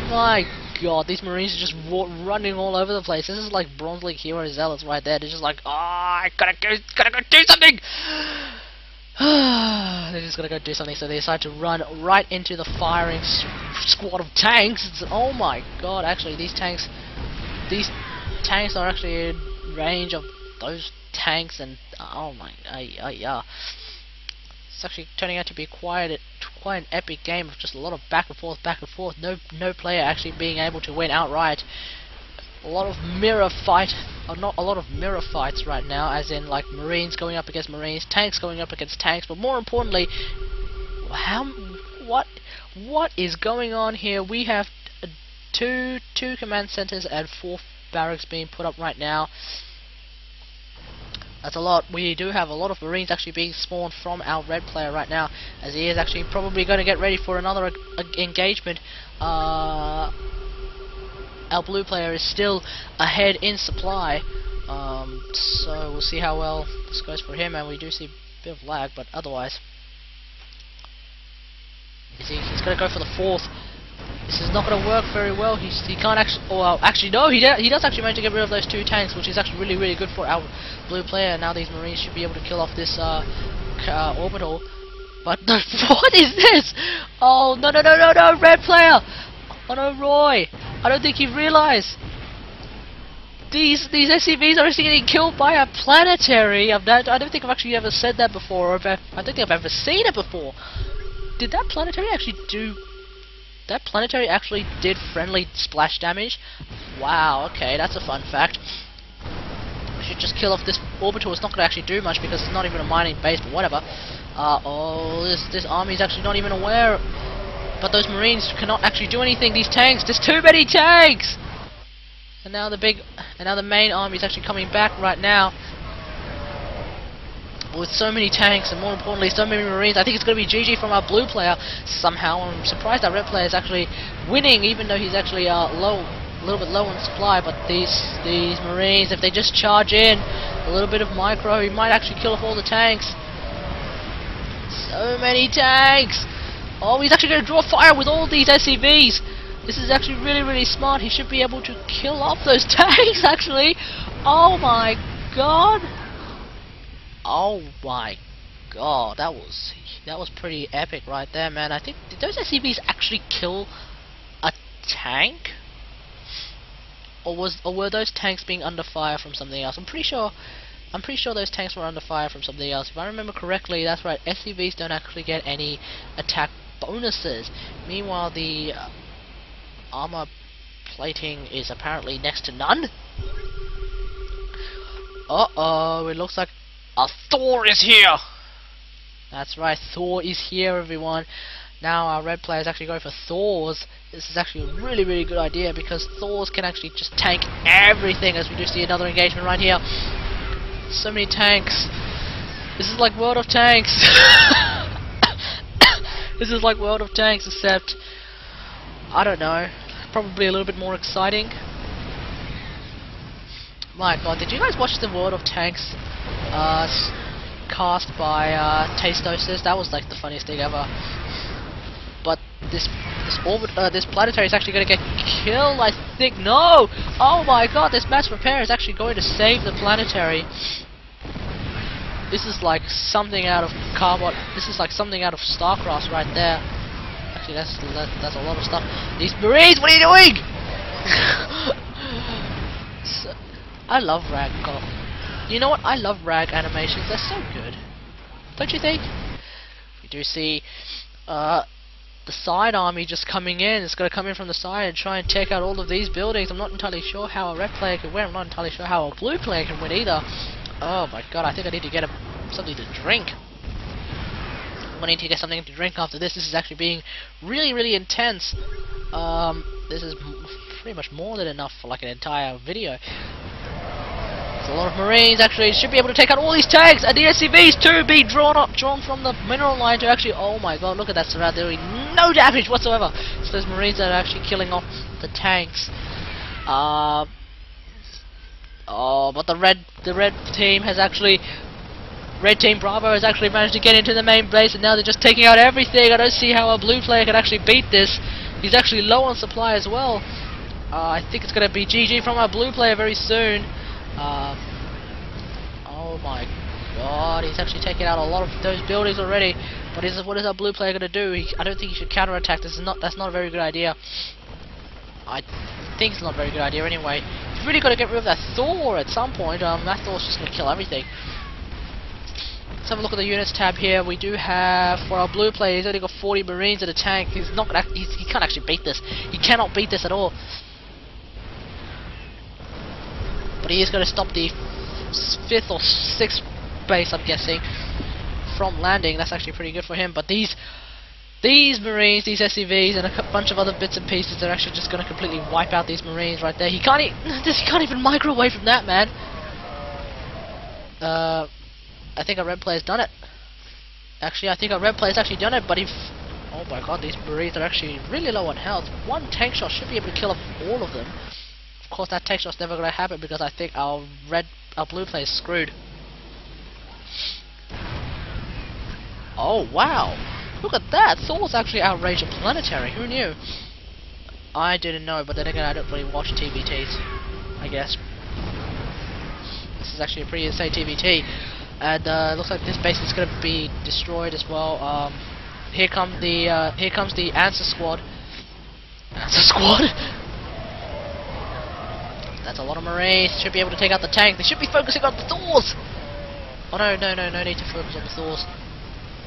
My god, these Marines are just running all over the place. This is like Bronze League Hero Zealots right there. They're just like, oh, I gotta go do something! They're just gonna go do something, so they decide to run right into the firing squad of tanks. Oh my god, actually these tanks are actually in range of those tanks, and oh my, yeah. It's actually turning out to be quite an epic game of just a lot of back and forth. No player actually being able to win outright. A lot of mirror fight, or not a lot of mirror fights right now, as in like Marines going up against Marines, tanks going up against tanks. But more importantly, what is going on here? We have two command centers and 4 barracks being put up right now. That's a lot. We do have a lot of Marines actually being spawned from our red player right now, as he is actually probably going to get ready for another engagement. Our blue player is still ahead in supply, so we'll see how well this goes for him, and we do see a bit of lag, but otherwise he's going to go for the 4th. This is not going to work very well. He can't actually. Well, actually no. He does actually manage to get rid of those 2 tanks, which is actually really good for our blue player. Now these Marines should be able to kill off this orbital. But what is this? Oh no, red player. Oh no, Roy. I don't think you realise these SCVs are actually getting killed by a planetary. I don't think I've actually ever said that before. Or I don't think I've ever seen it before. Did that planetary actually do? That planetary actually did friendly splash damage? Wow, okay, that's a fun fact. We should just kill off this orbital. It's not going to actually do much because it's not even a mining base, but whatever. Oh, this army's actually not even aware. But those Marines cannot actually do anything. These tanks, there's too many tanks! And now the main army is actually coming back right now. With so many tanks, and more importantly, so many Marines. I think it's going to be GG from our blue player somehow. I'm surprised our red player is actually winning, even though he's actually a little bit low on supply. But these Marines, if they just charge in a little bit of micro, he might actually kill off all the tanks. So many tanks! Oh, he's actually going to draw fire with all these SCVs. This is actually really smart. He should be able to kill off those tanks, actually. Oh my god. Oh my god, that was pretty epic right there, man. I think, did those SCVs actually kill a tank? Or were those tanks being under fire from something else? I'm pretty sure those tanks were under fire from something else. If I remember correctly, that's right. SCVs don't actually get any attack bonuses. Meanwhile, the armor plating is apparently next to none. Uh-oh, it looks like Thor is here! That's right, Thor is here, everyone. Now our red player is actually going for Thors. This is actually a really good idea, because Thors can actually just tank everything, as we do see another engagement right here. So many tanks. This is like World of Tanks. This is like World of Tanks, except I don't know, probably a little bit more exciting. My God, did you guys watch the World of Tanks cast by Tastosis? That was like the funniest thing ever. But this planetary is actually going to get killed, I think. No! Oh my God, this mass repair is actually going to save the planetary. This is like something out of Carbot. This is like something out of StarCraft right there. Actually, that's a lot of stuff. These Marines, what are you doing? So, I love rag. You know what? I love rag animations. They're so good, don't you think? You do see the side army just coming in. It's going to come in from the side and try and take out all of these buildings. I'm not entirely sure how a red player can win. I'm not entirely sure how a blue player can win either. Oh my God, I think I need to get something to drink. I need to get something to drink after this. This is actually being really, really intense. This is pretty much more than enough for like an entire video. There's a lot of Marines actually should be able to take out all these tanks, and the SCVs too be drawn from the mineral line to actually. Oh my God, look at that surround. There is no damage whatsoever. So those Marines that are actually killing off the tanks. Oh, but the red team has actually, Red Team Bravo has actually managed to get into the main base, and now they're just taking out everything. I don't see how a blue player can actually beat this. He's actually low on supply as well. I think it's going to be GG from our blue player very soon. Oh my God, he's actually taking out a lot of those buildings already. But what is our blue player going to do? I don't think he should counterattack. That's not a very good idea. I think it's not a very good idea anyway. He's really got to get rid of that Thor at some point. That Thor's just going to kill everything. Let's have a look at the units tab here. We do have, for our blue player, he's only got 40 Marines in a tank. He's not gonna, he can't actually beat this. He cannot beat this at all. But he is going to stop the 5th or 6th base, I'm guessing, from landing. That's actually pretty good for him. But these Marines, these SCVs, and a bunch of other bits and pieces are actually just going to completely wipe out these Marines right there. He can't even microwave from that, man. I think our red player's done it. Actually, I think our red player's actually done it, but oh my God, these Marines are actually really low on health. One tank shot should be able to kill off all of them. Of course, that tank shot's never going to happen because I think our blue player's screwed. Oh wow, look at that! Thor's actually outraged a planetary. Who knew? I didn't know, but then again, I don't really watch TVTs, I guess. This is actually a pretty insane TVT. And looks like this base is going to be destroyed as well. Here comes the Answer Squad. Answer Squad. That's a lot of Marines. Should be able to take out the tank. They should be focusing on the Thors. Oh no need to focus on the Thors.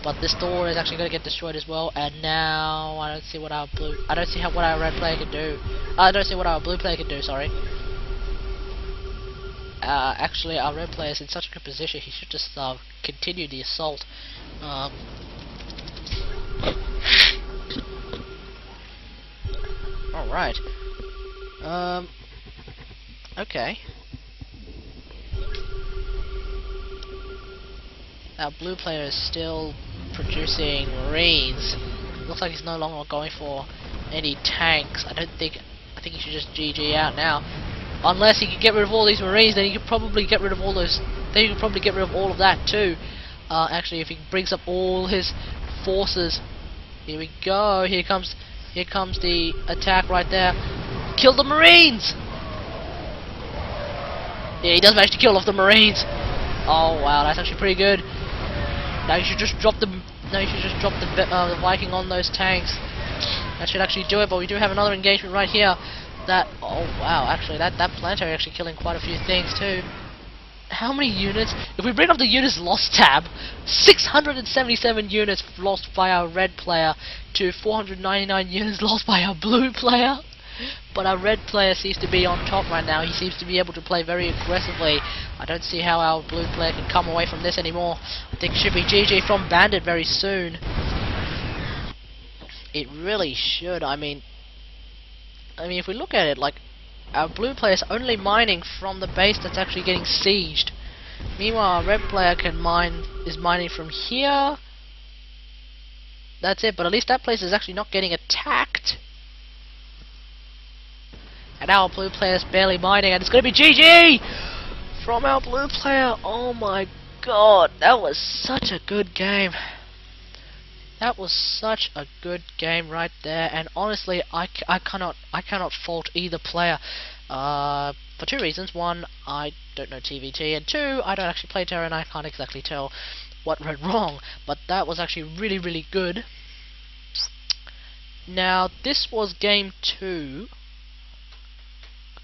But this Thor is actually going to get destroyed as well. And now I don't see what our red player can do. I don't see what our blue player can do. Sorry. Actually, our red player is in such a good position. He should just continue the assault. All right. Okay. Our blue player is still producing Marines. Looks like he's no longer going for any tanks. I think he should just GG out now. Unless he can get rid of all these Marines, then he could probably get rid of all those. Then he could probably get rid of all of that too. Actually, if he brings up all his forces, here we go. Here comes the attack right there. Kill the Marines. Yeah, he does manage to kill off the Marines. Oh wow, that's actually pretty good. Now you should just drop the. The Viking on those tanks. That should actually do it. But we do have another engagement right here. Oh wow, actually that planetary actually killing quite a few things too. How many units? If we bring up the units lost tab, 677 units lost by our red player to 499 units lost by our blue player. But our red player seems to be on top right now. He seems to be able to play very aggressively. I don't see how our blue player can come away from this anymore. I think it should be GG from Bandit very soon. It really should. I mean, if we look at it, like, our blue player is only mining from the base that's actually getting sieged. Meanwhile, red player is mining from here. That's it, but at least that place is actually not getting attacked. And our blue player is barely mining, and it's going to be GG from our blue player. Oh my god, that was such a good game. That was such a good game right there, and honestly, I cannot fault either player for two reasons. One, I don't know TVT, and two, I don't actually play Terra, and I can't exactly tell what went wrong. But that was actually really good. Now this was game 2.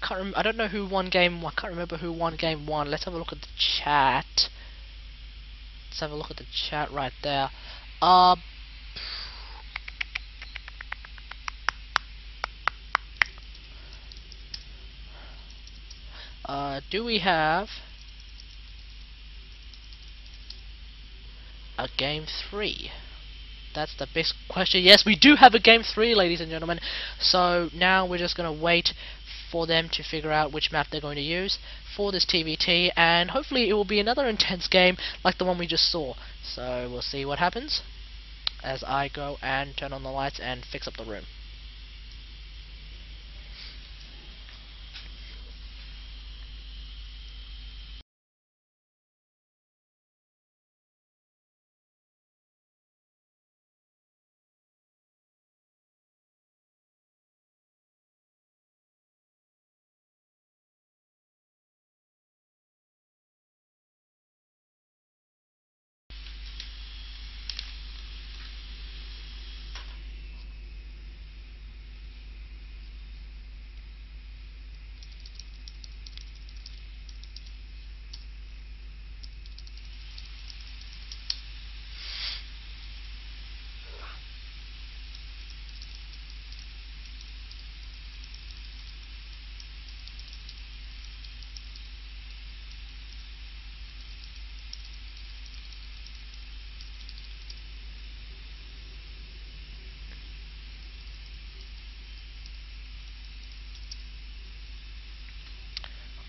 I don't know who won game 1. I can't remember who won game 1. Let's have a look at the chat. Let's have a look at the chat right there. Do we have a game 3? That's the best question. Yes, we do have a game 3, ladies and gentlemen. So now we're just going to wait for them to figure out which map they're going to use for this TVT, and hopefully it will be another intense game like the one we just saw. So we'll see what happens as I go and turn on the lights and fix up the room.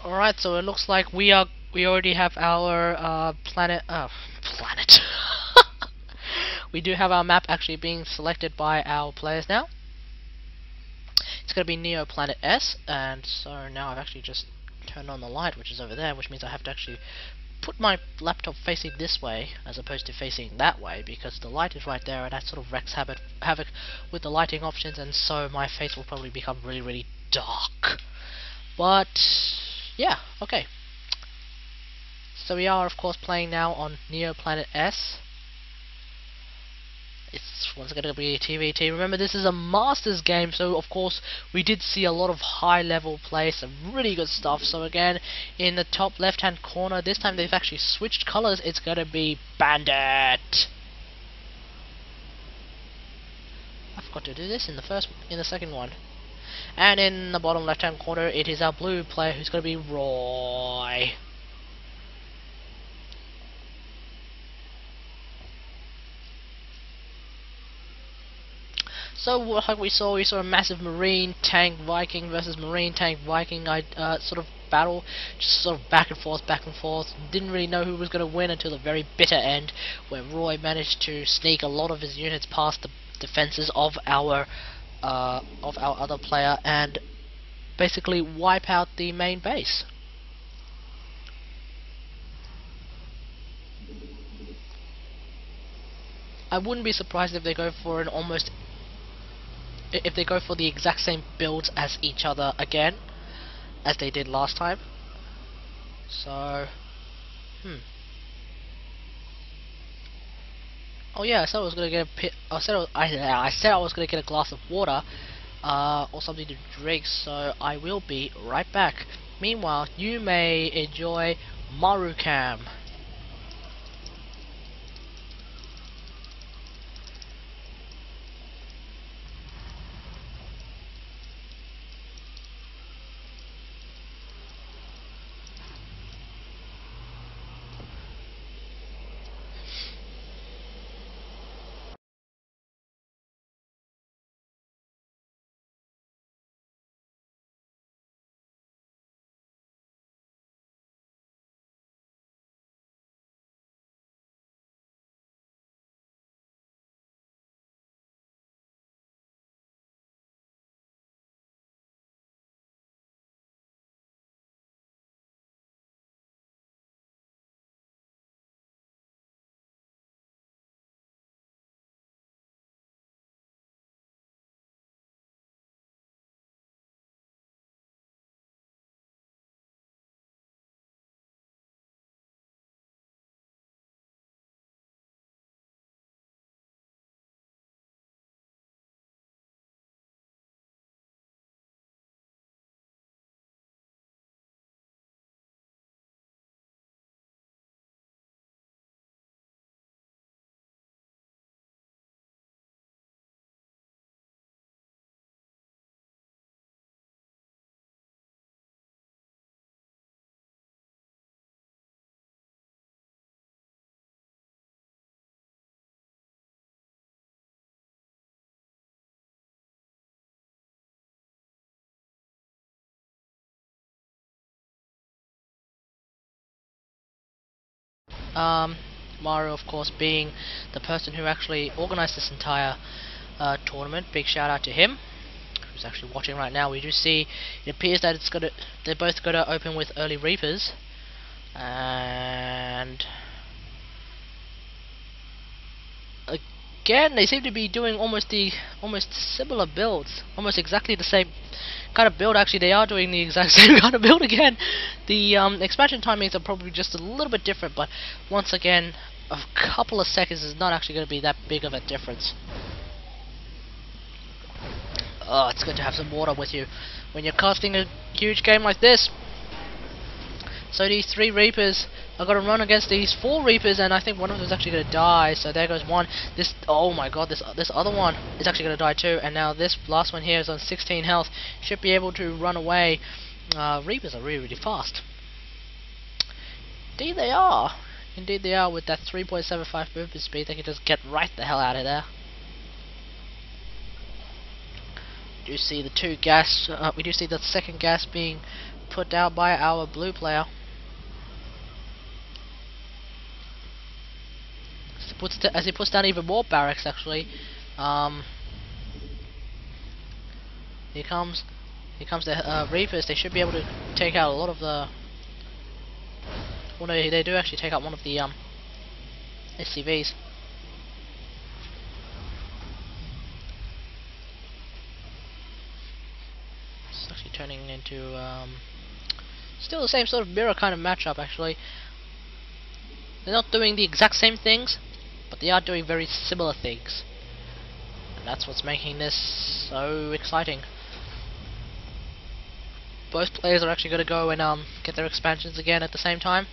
Alright, so it looks like we already have our planet. We do have our map actually being selected by our players now. It's going to be Neo Planet S, and so now I've actually just turned on the light, which is over there, which means I have to actually put my laptop facing this way as opposed to facing that way, because the light is right there, and that sort of wreaks havoc with the lighting options, and so my face will probably become really dark. But yeah, okay. So we are of course playing now on Neo Planet S. It's once going to be a TVT. Remember, this is a Masters game, so of course we did see a lot of high level play, some really good stuff. So again, in the top left hand corner, this time they've actually switched colors. It's going to be Bandit. I forgot to do this in the second one. And in the bottom left hand corner, it is our blue player who's going to be Roy. So like we saw a massive Marine Tank Viking versus Marine Tank Viking sort of battle, just sort of back and forth. Didn't really know who was going to win until the very bitter end, where Roy managed to sneak a lot of his units past the defenses of our other player and basically wipe out the main base. I wouldn't be surprised if they go for the exact same builds as each other again, as they did last time. So, oh yeah, I said I was gonna get I said I was gonna get a glass of water, or something to drink. So I will be right back. Meanwhile, you may enjoy Marukam. Mario, of course, being the person who actually organized this entire tournament. Big shout out to him, who's actually watching right now. We do see it appears that they're both gonna open with early Reapers, and again they seem to be doing almost similar builds, almost exactly the same kind of build. Actually, they are doing the exact same kind of build again. The expansion timings are probably just a little bit different, but once again, a couple of seconds is not actually going to be that big of a difference. Oh, it's good to have some water with you when you're casting a huge game like this. So these 3 Reapers are going to run against these 4 Reapers, and I think one of them is actually going to die. So there goes one. This, oh my god, this other one is actually going to die too. And now this last one here is on 16 health. Should be able to run away. Reapers are really fast. Indeed they are. Indeed they are. With that 3.75 movement speed, they can just get right the hell out of there. We do see the 2 gas. We do see the second gas being put out by our blue player. As he puts down even more barracks, actually. Here comes the Reapers. They should be able to take out a lot of the. Well, no, they do actually take out one of the SCVs. It's actually turning into still the same sort of mirror kind of matchup. Actually, they're not doing the exact same things, but they are doing very similar things, and that's what's making this so exciting. Both players are actually going to go and get their expansions again at the same time.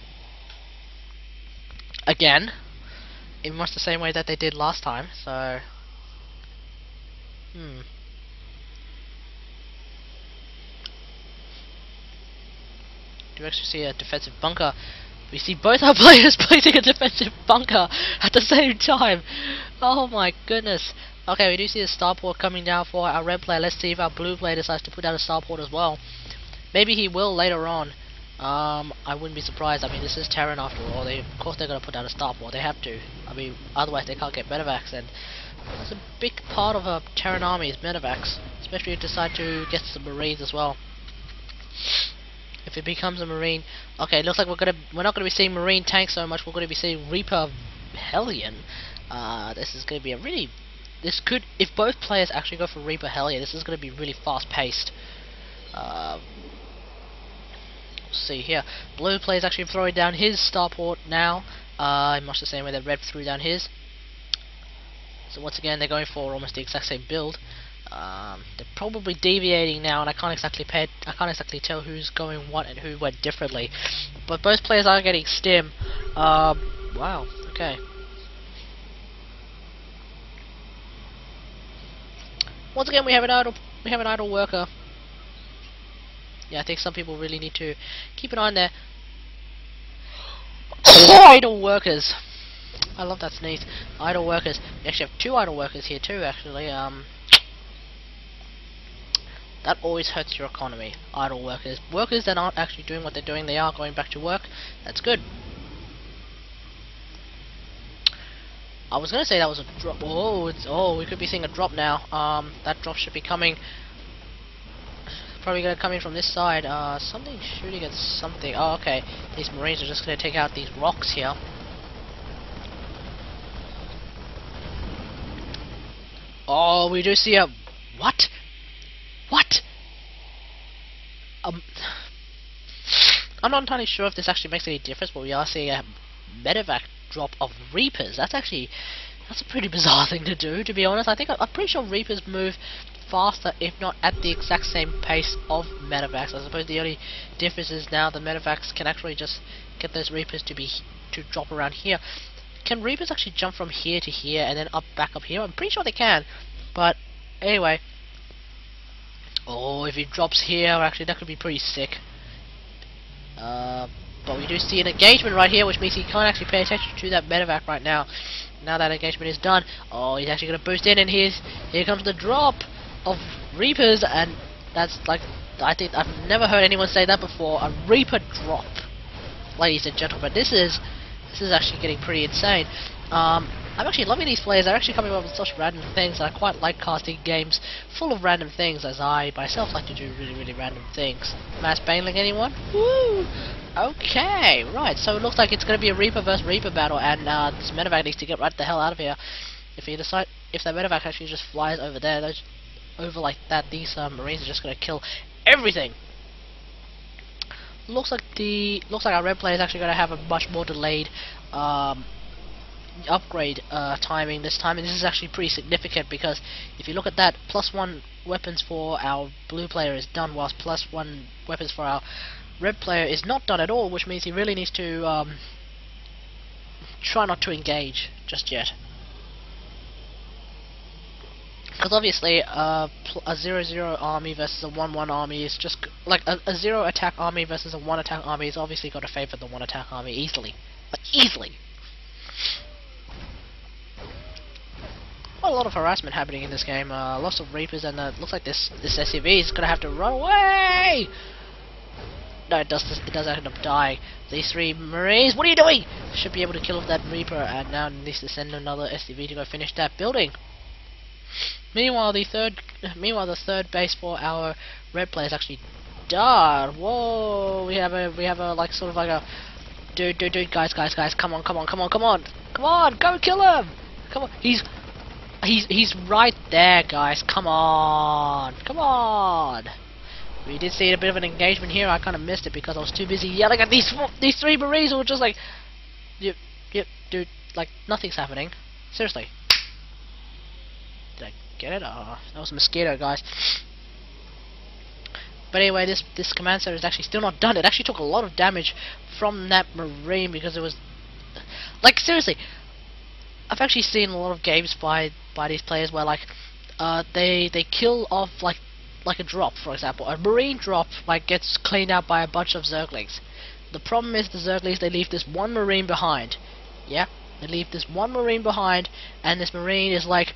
Again, in much the same way that they did last time. So, do actually see a defensive bunker. We see both our players placing a defensive bunker at the same time. Oh my goodness. Okay, we do see a starport coming down for our red player. Let's see if our blue player decides to put down a starport as well. Maybe he will later on. I wouldn't be surprised. I mean, this is Terran after all. Of course they're going to put down a starport. They have to. I mean, otherwise they can't get medevacs, and that's a big part of a Terran army is medevacs, especially if you decide to get some marines as well. If it becomes a marine, okay, it looks like we're not gonna be seeing marine tanks so much. We're gonna be seeing Reaper Hellion. This is gonna be a really, if both players actually go for Reaper Hellion, this is gonna be really fast paced. Let's see here. Blue player's actually throwing down his starport now. Much the same way that red threw down his. So once again, they're going for almost the exact same build. They're probably deviating now, and I can't exactly tell who's going what and who went differently. But both players are getting stim. Wow. Okay. Once again, we have an idle worker. Yeah, I think some people really need to keep an eye on their idle workers. I love that sneeze. Idle workers. We actually have 2 idle workers here too. Actually, that always hurts your economy. Idle workers. Workers that aren't actually doing what they're doing, they are going back to work. That's good. I was gonna say that was a drop. Oh, we could be seeing a drop now. That drop should be coming. Probably gonna come in from this side. Something shooting at something. Oh, okay. These marines are just gonna take out these rocks here. Oh, we do see a what? What? I'm not entirely sure if this actually makes any difference, but we are seeing a medevac drop of Reapers. That's a pretty bizarre thing to do, to be honest. I'm pretty sure Reapers move faster, if not at the exact same pace of medevacs. I suppose the only difference is now the medevacs can actually just get those Reapers to drop around here. Can Reapers actually jump from here to here and then back up here? I'm pretty sure they can. But anyway. Oh, if he drops here, actually that could be pretty sick. But we do see an engagement right here, which means he can't actually pay attention to that medevac right now. Now that engagement is done, oh, he's actually going to boost in, and here comes the drop of Reapers, and that's like, I think I've never heard anyone say that before, a Reaper drop, ladies and gentlemen. This is This is actually getting pretty insane. I'm actually loving these players. They're actually coming up with such random things. I quite like casting games full of random things, as I myself like to do really random things. Mass bailing anyone? Woo! Okay, right. So it looks like it's going to be a Reaper versus Reaper battle, and this medevac needs to get right the hell out of here. If that medevac actually just flies over there, over like that, these Marines are just going to kill everything. Looks like our red player is actually going to have a much more delayed upgrade timing this time, and this is actually pretty significant because if you look at that, +1 weapons for our blue player is done, whilst +1 weapons for our red player is not done at all, which means he really needs to try not to engage just yet. Because obviously, a 0-0 army versus a 1-1 army is just like a 0 attack army versus a 1 attack army is obviously got to favour the 1 attack army easily, like easily. Quite a lot of harassment happening in this game. Lots of Reapers, and looks like this SUV is gonna have to run away. No, it does end up dying. These 3 Marines, what are you doing? Should be able to kill off that Reaper, and now needs to send another SUV to go finish that building. Meanwhile, the third base for our red player is actually done. Whoa! We have a like sort of like a dude, guys, come on, go kill him! Come on, he's right there, guys. Come on. We did see a bit of an engagement here. I kind of missed it because I was too busy yelling at these 3 Marines who were just like, yep, dude, like nothing's happening. Seriously. Did I get it? Oh, that was a mosquito, guys. But anyway, this command center is actually still not done. It actually took a lot of damage from that Marine because it was like, seriously, I've actually seen a lot of games by these players where like they kill off like a drop, for example. A Marine drop like gets cleaned out by a bunch of Zerglings. The problem is the Zerglings, they leave this 1 Marine behind. Yeah, they leave this 1 Marine behind, and this Marine is like,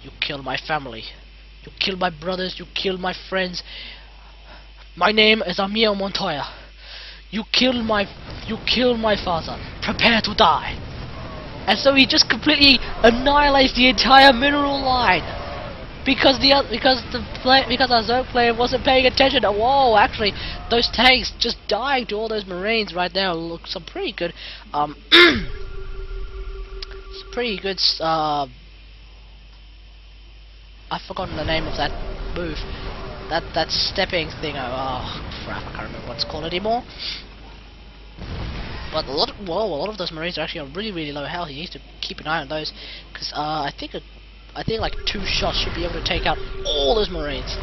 you killed my family, you killed my brothers, you killed my friends. My name is Amir Montoya. You killed my father. Prepare to die. And so he just completely annihilates the entire mineral line because our Zerg player wasn't paying attention. Whoa! Actually, those tanks just dying to all those Marines right now. Look, some pretty good, some pretty good. I've forgotten the name of that move. That stepping thing. Oh crap! I can't remember what it's called anymore. But a lot of those Marines are actually on really low health. You need to keep an eye on those, because I think like 2 shots should be able to take out all those Marines.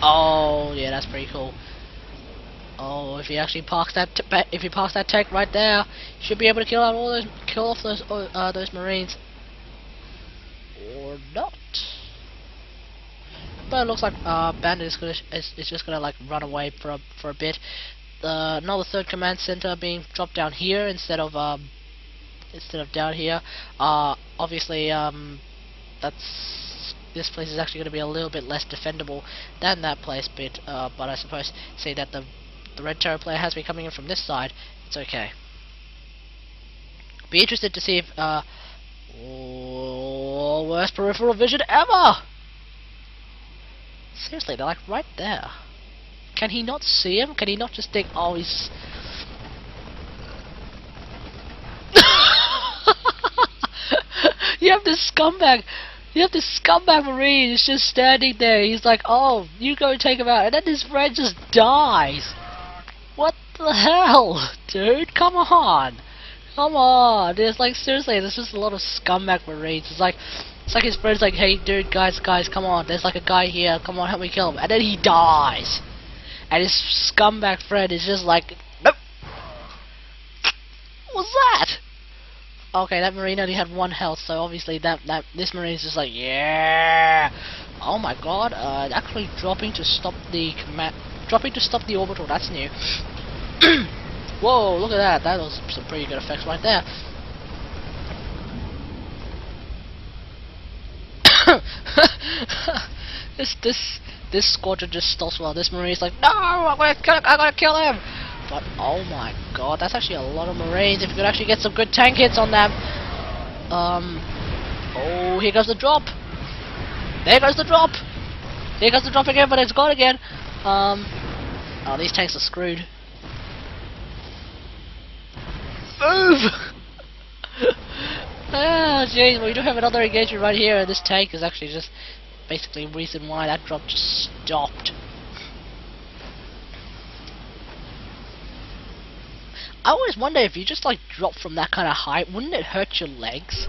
Oh yeah, that's pretty cool. Oh, if he actually parks that tank right there, he should be able to kill off those Marines, or not. But it looks like Bandit is just gonna like run away for a bit. Another 3rd command center being dropped down here instead of down here. Obviously, this place is actually going to be a little bit less defendable than that place, but I suppose say that the red terror player has been coming in from this side. It's okay. Be interested to see if worst peripheral vision ever. Seriously, they're like right there. Can he not see him? Can he not just think, oh, he's... You have this scumbag Marine is just standing there. He's like, oh, you go take him out. And then his friend just dies. What the hell? Dude, come on. There's like, seriously, there's just a lot of scumbag Marines. It's like his friend's like, hey dude, guys, come on, there's like a guy here, come on, help me kill him, and then he dies, and his scumbag friend is just like, nope. What's that? Okay, that Marine only had 1 health, so obviously this Marine is just like, yeah. Oh my god, actually dropping to stop the orbital. That's new. Whoa, look at that. That was some pretty good effects right there. this squadron just stops while this Marine's like, no, I'm gonna kill him. But oh my god, that's actually a lot of Marines. If you could actually get some good tank hits on them. Oh, here goes the drop. There goes the drop. Here goes the drop again, but it's gone again. Oh, these tanks are screwed. Move! Ah, jeez, well, we do have another engagement right here, and this tank is actually just basically the reason why that drop just stopped. I always wonder if you just like drop from that kind of height, wouldn't it hurt your legs?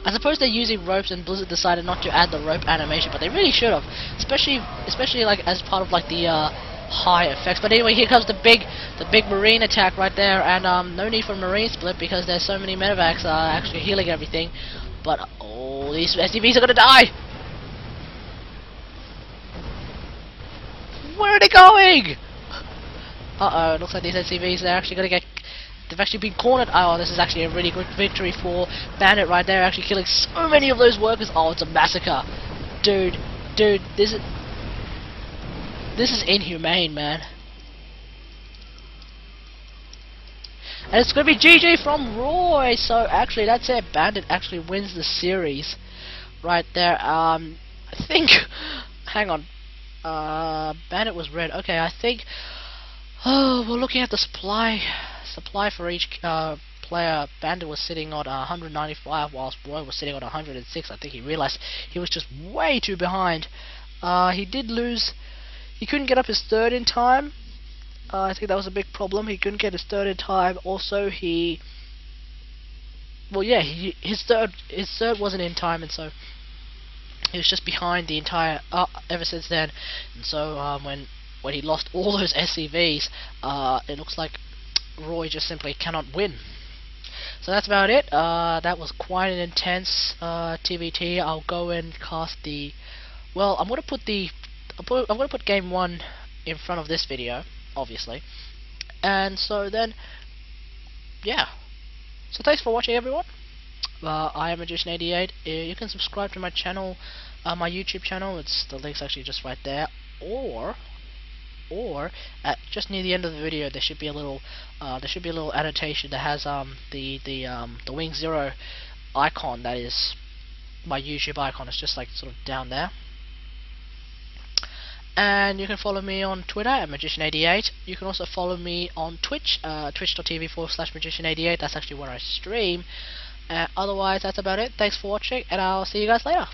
I suppose they're using ropes, and Blizzard decided not to add the rope animation, but they really should have, especially like as part of like the high effects. But anyway, here comes the big Marine attack right there, and no need for Marine split because there's so many medevacs actually healing everything. But oh, these SCVs are gonna die. Where are they going? Uh-oh, it looks like these SCVs, they're actually gonna get... They've actually been cornered. Oh, this is actually a really good victory for Bandit right there, actually killing so many of those workers. Oh, it's a massacre. Dude, this is inhumane, man. And it's gonna be GG from Roy. So actually, that's it. Bandit actually wins the series right there. I think... Hang on. Bandit was red. Okay, I think... Oh, we're looking at the supply for each player. Bandit was sitting on 195, whilst Roy was sitting on 106. I think he realized he was just way too behind. He did lose. He couldn't get up his third in time. I think that was a big problem. He couldn't get his third in time. Also, his third wasn't in time, and so he was just behind the entire ever since then. And so when he lost all those SCVs, it looks like Roy just simply cannot win. So that's about it. That was quite an intense TVT. I'll go and cast the... Well, I'm gonna put game 1 in front of this video, obviously. And so then, yeah. So thanks for watching, everyone. I am Magician88. You can subscribe to my channel, my YouTube channel. The link's actually just right there. Or at just near the end of the video, there should be a little annotation that has the Wing Zero icon. That is my YouTube icon. It's just like sort of down there. And you can follow me on Twitter at Magician88. You can also follow me on Twitch, twitch.tv/Magician88. That's actually where I stream. Otherwise, that's about it. Thanks for watching, and I'll see you guys later.